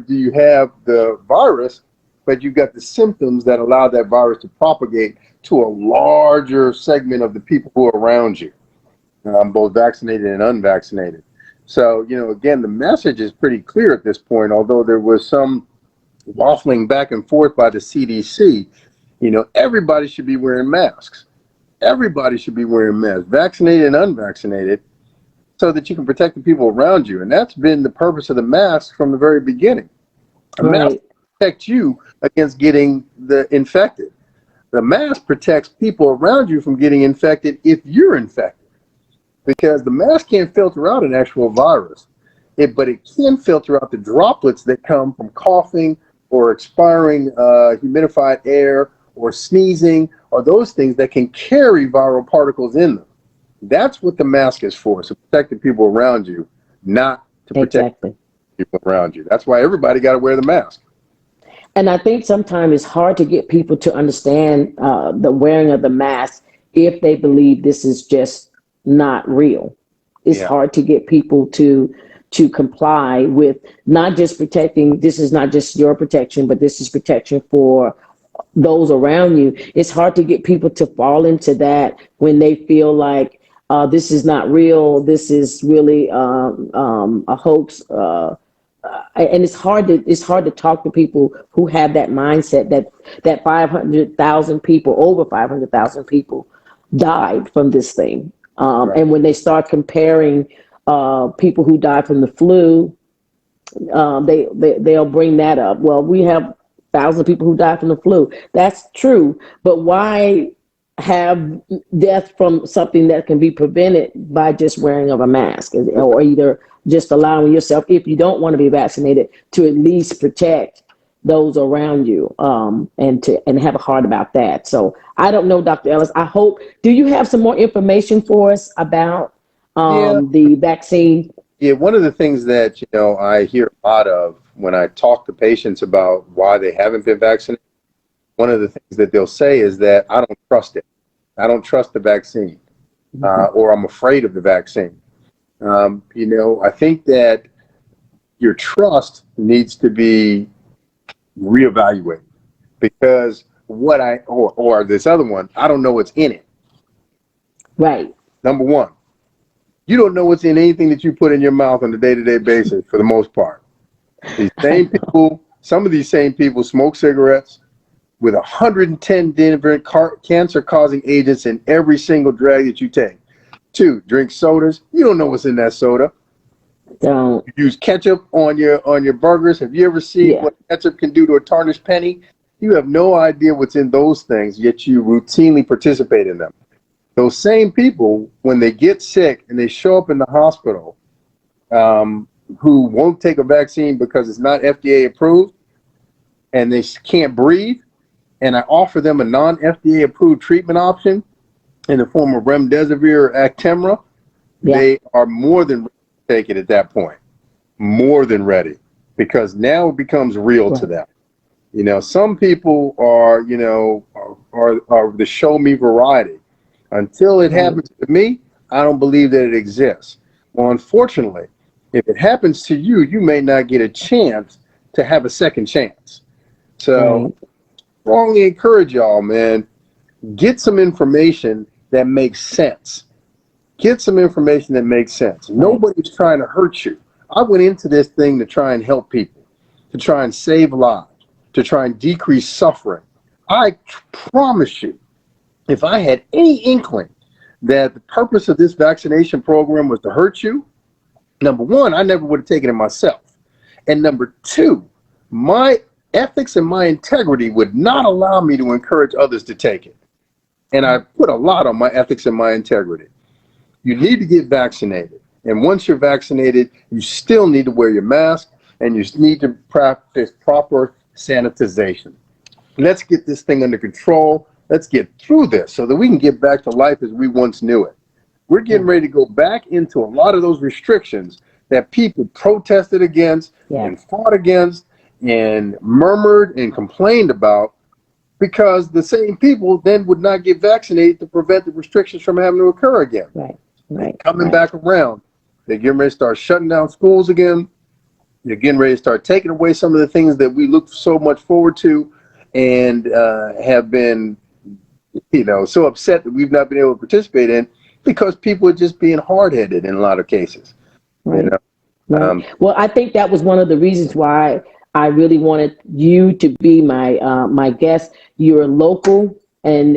you have the virus, but you've got the symptoms that allow that virus to propagate to a larger segment of the people who are around you, both vaccinated and unvaccinated. So, again, the message is pretty clear at this point, although there was some waffling back and forth by the CDC. Everybody should be wearing masks. Everybody should be wearing masks, vaccinated and unvaccinated, so that you can protect the people around you. And that's been the purpose of the mask from the very beginning. A mask protects you against getting the infected. The mask protects people around you from getting infected if you're infected, because the mask can't filter out an actual virus, but it can filter out the droplets that come from coughing or expiring humidified air or sneezing, or those things that can carry viral particles in them. That's what the mask is for, to protect the people around you, not to protect people around you. That's why everybody got to wear the mask. And I think sometimes it's hard to get people to understand the wearing of the mask if they believe this is just not real. It's hard to get people to comply with not just protecting. This is not just your protection, but this is protection for those around you. It's hard to get people to fall into that when they feel like this is not real. This is really a hoax. And it's hard to talk to people who have that mindset that 500,000 people, over 500,000 people died from this thing. And when they start comparing people who died from the flu, they'll bring that up. Well, we have thousands of people who died from the flu. That's true, but why have death from something that can be prevented by just wearing of a mask, or either just allowing yourself, if you don't want to be vaccinated, to at least protect those around you, and have a heart about that. So I don't know, Dr. Ellis. Do you have some more information for us about the vaccine? Yeah, one of the things that I hear a lot of when I talk to patients about why they haven't been vaccinated, one of the things that they'll say is that I don't trust it. I don't trust the vaccine, or I'm afraid of the vaccine. I think that your trust needs to be reevaluated, because or this other one, I don't know what's in it. Right. Number one, you don't know what's in anything that you put in your mouth on a day-to-day basis for the most part. Some of these same people smoke cigarettes with 110 different cancer-causing agents in every single drag that you take. 2, drink sodas. You don't know what's in that soda. Don't use ketchup on your burgers. Have you ever seen what ketchup can do to a tarnished penny? You have no idea what's in those things, yet you routinely participate in them. Those same people, when they get sick and they show up in the hospital, who won't take a vaccine because it's not FDA approved, and they can't breathe, and I offer them a non-FDA approved treatment option in the form of remdesivir or Actemra, they are more than ready to take it at that point. More than ready, because now it becomes real to them. Some people are the show me variety. Until it happens to me, I don't believe that it exists. Well, unfortunately, if it happens to you, you may not get a chance to have a second chance. So, strongly encourage y'all, man, get some information that makes sense. Get some information that makes sense. Nobody's trying to hurt you. I went into this thing to try and help people, to try and save lives, to try and decrease suffering. I promise you, if I had any inkling that the purpose of this vaccination program was to hurt you, number one, I never would have taken it myself. And number two, my ethics and my integrity would not allow me to encourage others to take it. And I put a lot on my ethics and my integrity. You need to get vaccinated. And once you're vaccinated, you still need to wear your mask and you need to practice proper sanitization. Let's get this thing under control. Let's get through this so that we can get back to life as we once knew it. We're getting ready to go back into a lot of those restrictions that people protested against and fought against and murmured and complained about, because the same people then would not get vaccinated to prevent the restrictions from having to occur again. Coming back around, they're getting ready to start shutting down schools again. They're getting ready to start taking away some of the things that we looked so much forward to and have been, so upset that we've not been able to participate in, because people are just being hard-headed in a lot of cases. Well, I think that was one of the reasons why I really wanted you to be my guest. You're local, and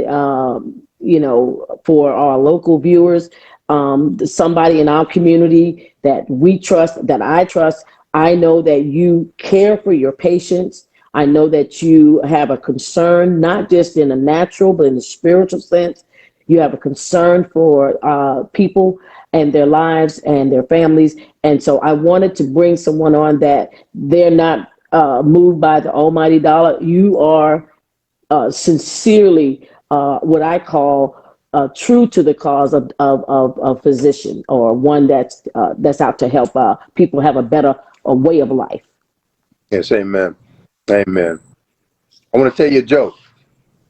for our local viewers, somebody in our community that we trust, that I trust. I know that you care for your patients. I know that you have a concern, not just in a natural, but in a spiritual sense. You have a concern for people and their lives and their families. And so I wanted to bring someone on that they're not moved by the almighty dollar. You are sincerely what I call true to the cause of a physician, or one that's out to help people have a better way of life. Yes, amen. Amen. I want to tell you a joke.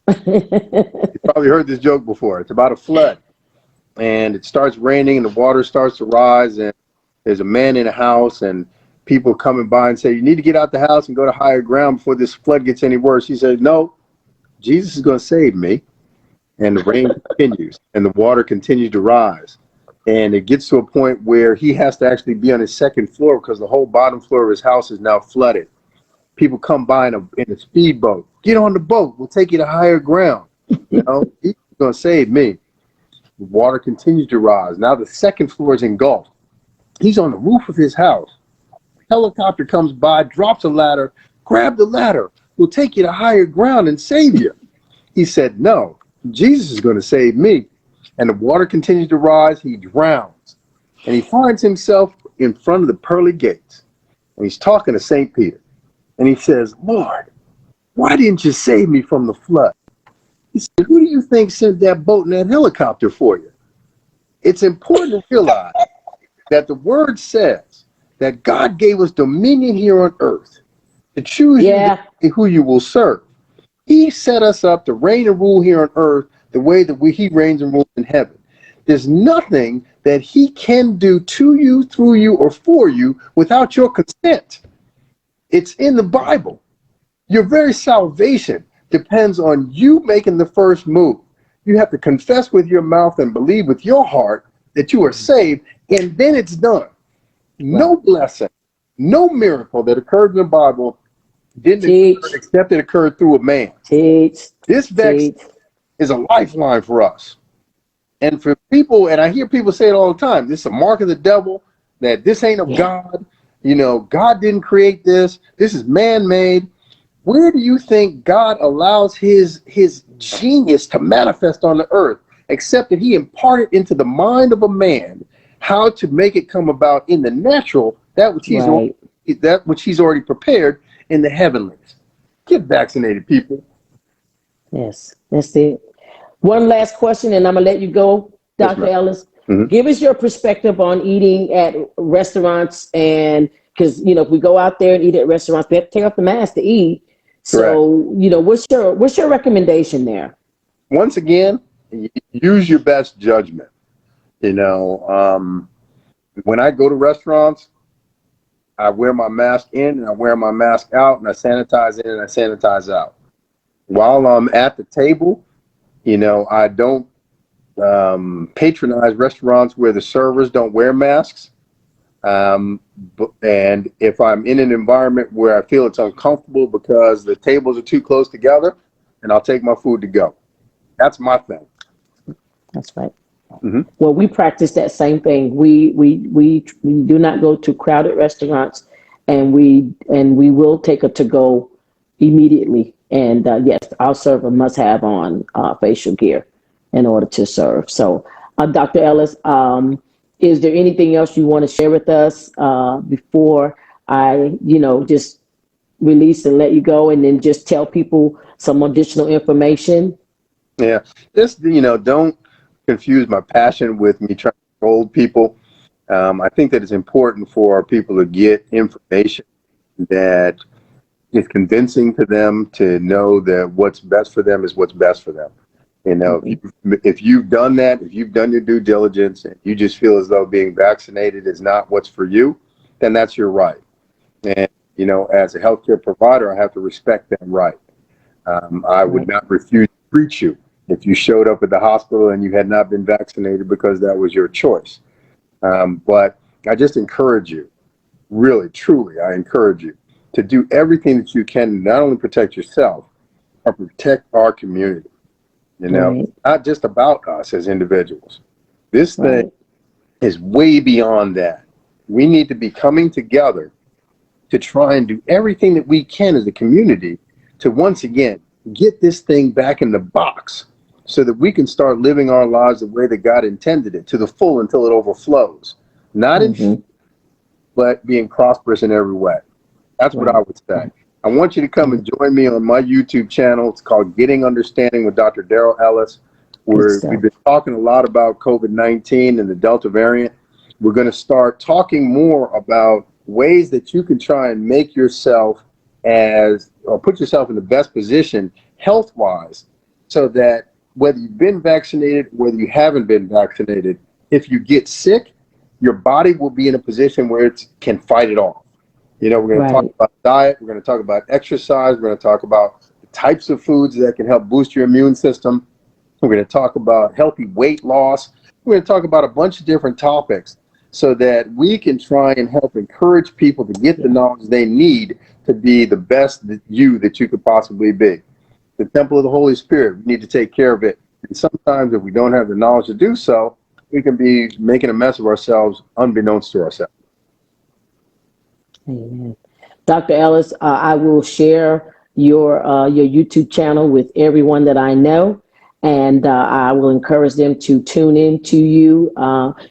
You probably heard this joke before. It's about a flood, and it starts raining and the water starts to rise, and there's a man in a house, and people coming by and say, you need to get out the house and go to higher ground before this flood gets any worse. He says, no, Jesus is going to save me. And the rain continues and the water continues to rise, and it gets to a point where he has to actually be on his second floor because the whole bottom floor of his house is now flooded. People come by in a speedboat. Get on the boat. We'll take you to higher ground. He's going to save me. The water continues to rise. Now the second floor is engulfed. He's on the roof of his house. Helicopter comes by, drops a ladder. Grab the ladder. We'll take you to higher ground and save you. He said, no, Jesus is going to save me. And the water continues to rise. He drowns. And he finds himself in front of the pearly gates. And he's talking to St. Peter. And he says, Lord, why didn't you save me from the flood? He said, who do you think sent that boat and that helicopter for you? It's important to realize that the word says that God gave us dominion here on earth to choose who you will serve. He set us up to reign and rule here on earth the way that he reigns and rules in heaven. There's nothing that he can do to you, through you, or for you without your consent. It's in the Bible. Your very salvation depends on you making the first move. You have to confess with your mouth and believe with your heart that you are saved, and then it's done. No blessing, no miracle that occurred in the Bible didn't occur except it occurred through a man. This vaccine is a lifeline for us. And for people, and I hear people say it all the time, this is a mark of the devil, that this ain't of God. God didn't create this. This is man-made. Where do you think God allows his genius to manifest on the earth, except that he imparted into the mind of a man how to make it come about in the natural, that which he's already prepared in the heavenlies. Get vaccinated, people. Yes, that's it. One last question, and I'm gonna let you go, Dr. Ellis. Mm-hmm. Give us your perspective on eating at restaurants, and because if we go out there and eat at restaurants, we have to take off the mask to eat. So what's your recommendation there? Once again, use your best judgment. When I go to restaurants, I wear my mask in and I wear my mask out, and I sanitize in and I sanitize out. While I'm at the table, I don't patronize restaurants where the servers don't wear masks. And if I'm in an environment where I feel it's uncomfortable because the tables are too close together, then I'll take my food to go. That's my thing. That's right. Hmm. Well, we practice that same thing. We do not go to crowded restaurants, and we will take a to go immediately. And yes, our server must have on facial gear in order to serve. So, Dr. Ellis, is there anything else you want to share with us before I, just release and let you go, and then just tell people some additional information? Yeah, just don't confuse my passion with me trying to hold people. I think that it's important for our people to get information that is convincing to them, to know that what's best for them is what's best for them. Mhm. If you've done that, if you've done your due diligence, and you just feel as though being vaccinated is not what's for you, then that's your right. And as a healthcare provider, I have to respect that right. I would Right. not refuse to treat you if you showed up at the hospital and you had not been vaccinated, because that was your choice. But I just encourage you, really, truly, I encourage you to do everything that you can to not only protect yourself, but protect our community. Right. It's not just about us as individuals. This thing Right. is way beyond that. We need to be coming together to try and do everything that we can as a community to once again get this thing back in the box, so that we can start living our lives the way that God intended it, to the full, until it overflows. Not in, Hmm. but being prosperous in every way. That's what I Right. would say. I want you to come Yeah. and join me on my YouTube channel. It's called Getting Understanding with Dr. Daryl Ellis, Good where we've stuff. been talking a lot about COVID-19 and the Delta variant. We're going to start talking more about ways that you can try and make yourself or put yourself in the best position health-wise, so that whether you've been vaccinated, whether you haven't been vaccinated, if you get sick, your body will be in a position where it can fight it off. We're going to talk Right. about diet. We're going to talk about exercise. We're going to talk about the types of foods that can help boost your immune system. We're going to talk about healthy weight loss. We're going to talk about a bunch of different topics, so that we can try and help encourage people to get the Yeah. knowledge they need to be the best that you could possibly be. The temple of the Holy Spirit, we need to take care of it. And sometimes if we don't have the knowledge to do so, we can be making a mess of ourselves unbeknownst to ourselves. Amen. Dr. Ellis, I will share your YouTube channel with everyone that I know, and I will encourage them to tune in to you.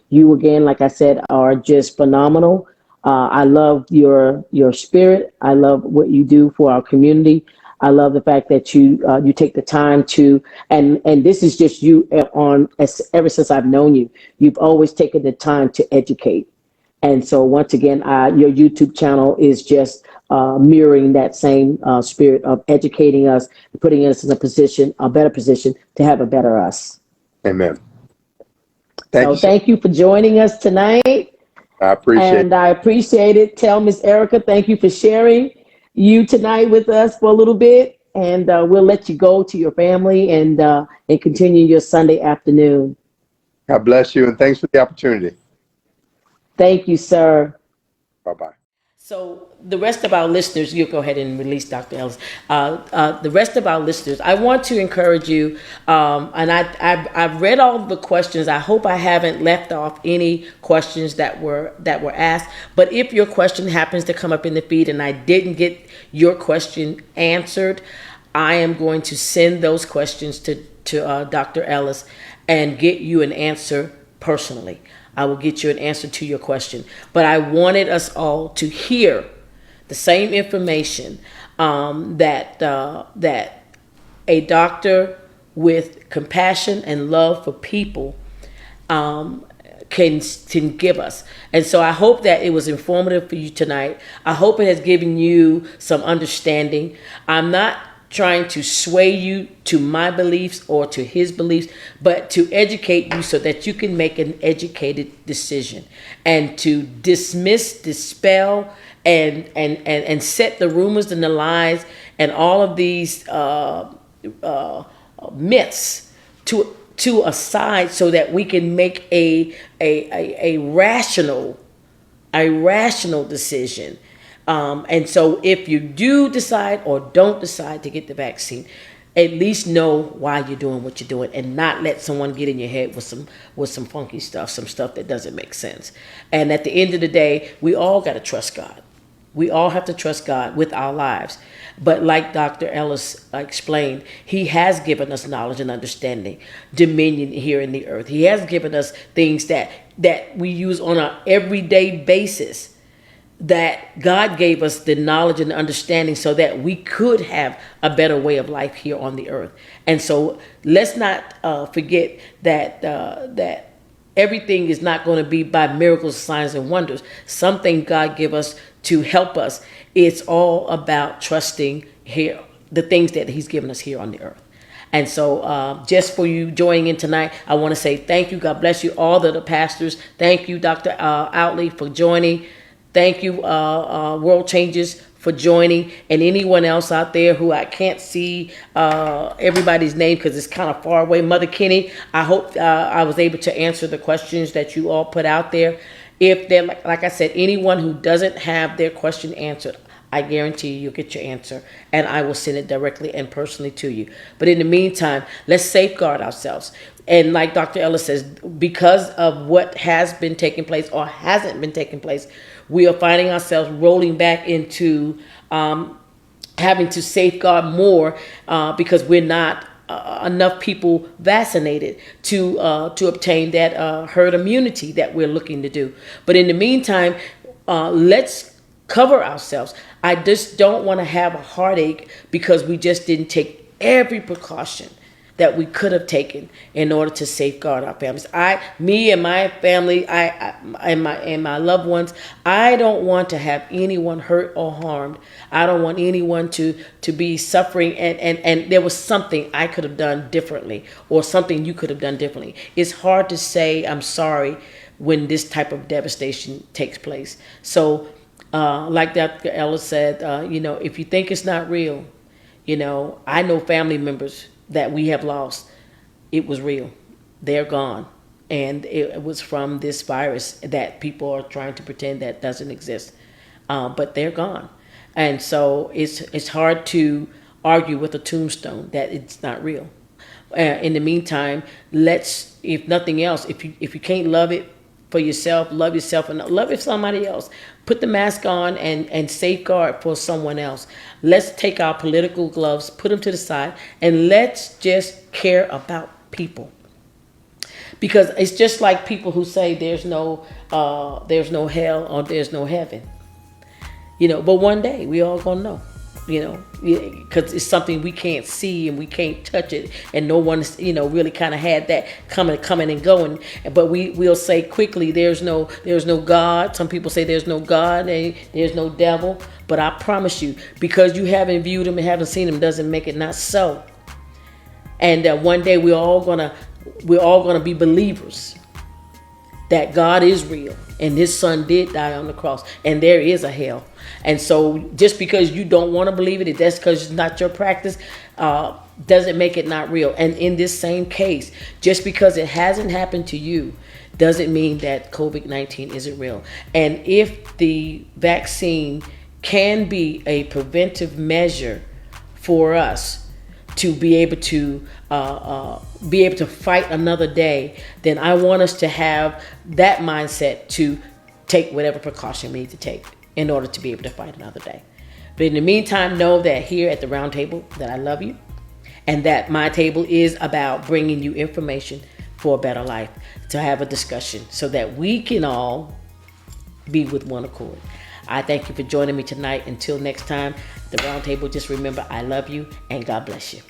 You again, like I said, are just phenomenal. I love your spirit. I love what you do for our community. I love the fact that you take the time to, and this is just you ever since I've known you. You've always taken the time to educate. And so once again, your YouTube channel is just mirroring that same spirit of educating us, putting us in a better position to have a better us. Amen. Thank So you so thank you for joining us tonight, much. I appreciate it. and I appreciate it. Tell Miss Erica, thank you for sharing you tonight with us for a little bit, and we'll let you go to your family and continue your Sunday afternoon. God bless you, and thanks for the opportunity. Thank you, sir. Bye bye. So the rest of our listeners, you go ahead and release Dr. Ellis. The rest of our listeners, I want to encourage you, and I've read all the questions. I hope I haven't left off any questions that were asked. But if your question happens to come up in the feed and I didn't get your question answered, I am going to send those questions to Dr. Ellis and get you an answer personally. I will get you an answer to your question. But I wanted us all to hear the same information, that a doctor with compassion and love for people can give us. And so I hope that it was informative for you tonight. I hope it has given you some understanding. I'm not trying to sway you to my beliefs or to his beliefs, but to educate you so that you can make an educated decision, and to dismiss, dispel, and set the rumors and the lies and all of these myths to a side, so that we can make a rational decision. And so if you do decide or don't decide to get the vaccine, at least know why you're doing what you're doing, and not let someone get in your head with some funky stuff, some stuff that doesn't make sense. And at the end of the day, we all got to trust God. We all have to trust God with our lives. But like Dr. Ellis explained, he has given us knowledge and understanding, dominion here in the earth. He has given us things that we use on an everyday basis, that God gave us the knowledge and understanding so that we could have a better way of life here on the earth. And so let's not forget that everything is not going to be by miracles, signs, and wonders. Something God give us to help us. It's all about trusting here, the things that he's given us here on the earth. And so just for you joining in tonight, I want to say thank you. God bless you, all the pastors. Thank you, Dr. Outley, for joining. Thank you, World Changes, for joining, and anyone else out there who I can't see everybody's name because it's kind of far away. Mother Kenny, I hope I was able to answer the questions that you all put out there. If they're, like I said, anyone who doesn't have their question answered, I guarantee you'll get your answer, and I will send it directly and personally to you. But in the meantime, let's safeguard ourselves. And like Dr. Ellis says, because of what has been taking place or hasn't been taking place, we are finding ourselves rolling back into having to safeguard more because we're not enough people vaccinated to obtain that herd immunity that we're looking to do. But in the meantime, let's cover ourselves. I just don't want to have a heartache because we just didn't take every precaution that we could have taken in order to safeguard our families. Me and my family, and my loved ones, I don't want to have anyone hurt or harmed. I don't want anyone to be suffering, and there was something I could have done differently, or something you could have done differently. It's hard to say I'm sorry when this type of devastation takes place. So like Dr. Ellis said, if you think it's not real, I know family members that we have lost. It was real. They're gone. And it was from this virus that people are trying to pretend that doesn't exist. But they're gone. And so it's hard to argue with a tombstone that it's not real. In the meantime, let's, if nothing else, if you can't love it for yourself, love yourself, and love it for somebody else. Put the mask on and safeguard for someone else. Let's take our political gloves, put them to the side, and let's just care about people. Because it's just like people who say there's no hell or there's no heaven. But one day we all gonna know. Because it's something we can't see and we can't touch it, and no one's really kind of had that coming and going. But we'll say quickly, there's no God. Some people say there's no God, there's no devil. But I promise you, because you haven't viewed him and haven't seen him, doesn't make it not so. And one day we're all gonna be believers that God is real and his son did die on the cross, and there is a hell. And so just because you don't want to believe it, that's because it's not your practice, doesn't make it not real. And in this same case, just because it hasn't happened to you doesn't mean that COVID-19 isn't real. And if the vaccine can be a preventive measure for us to be able to fight another day, then I want us to have that mindset to take whatever precaution we need to take in order to be able to fight another day. But in the meantime, know that here at the round table that I love you, and that my table is about bringing you information for a better life, to have a discussion so that we can all be with one accord. I thank you for joining me tonight. Until next time, the round table, just remember, I love you and God bless you.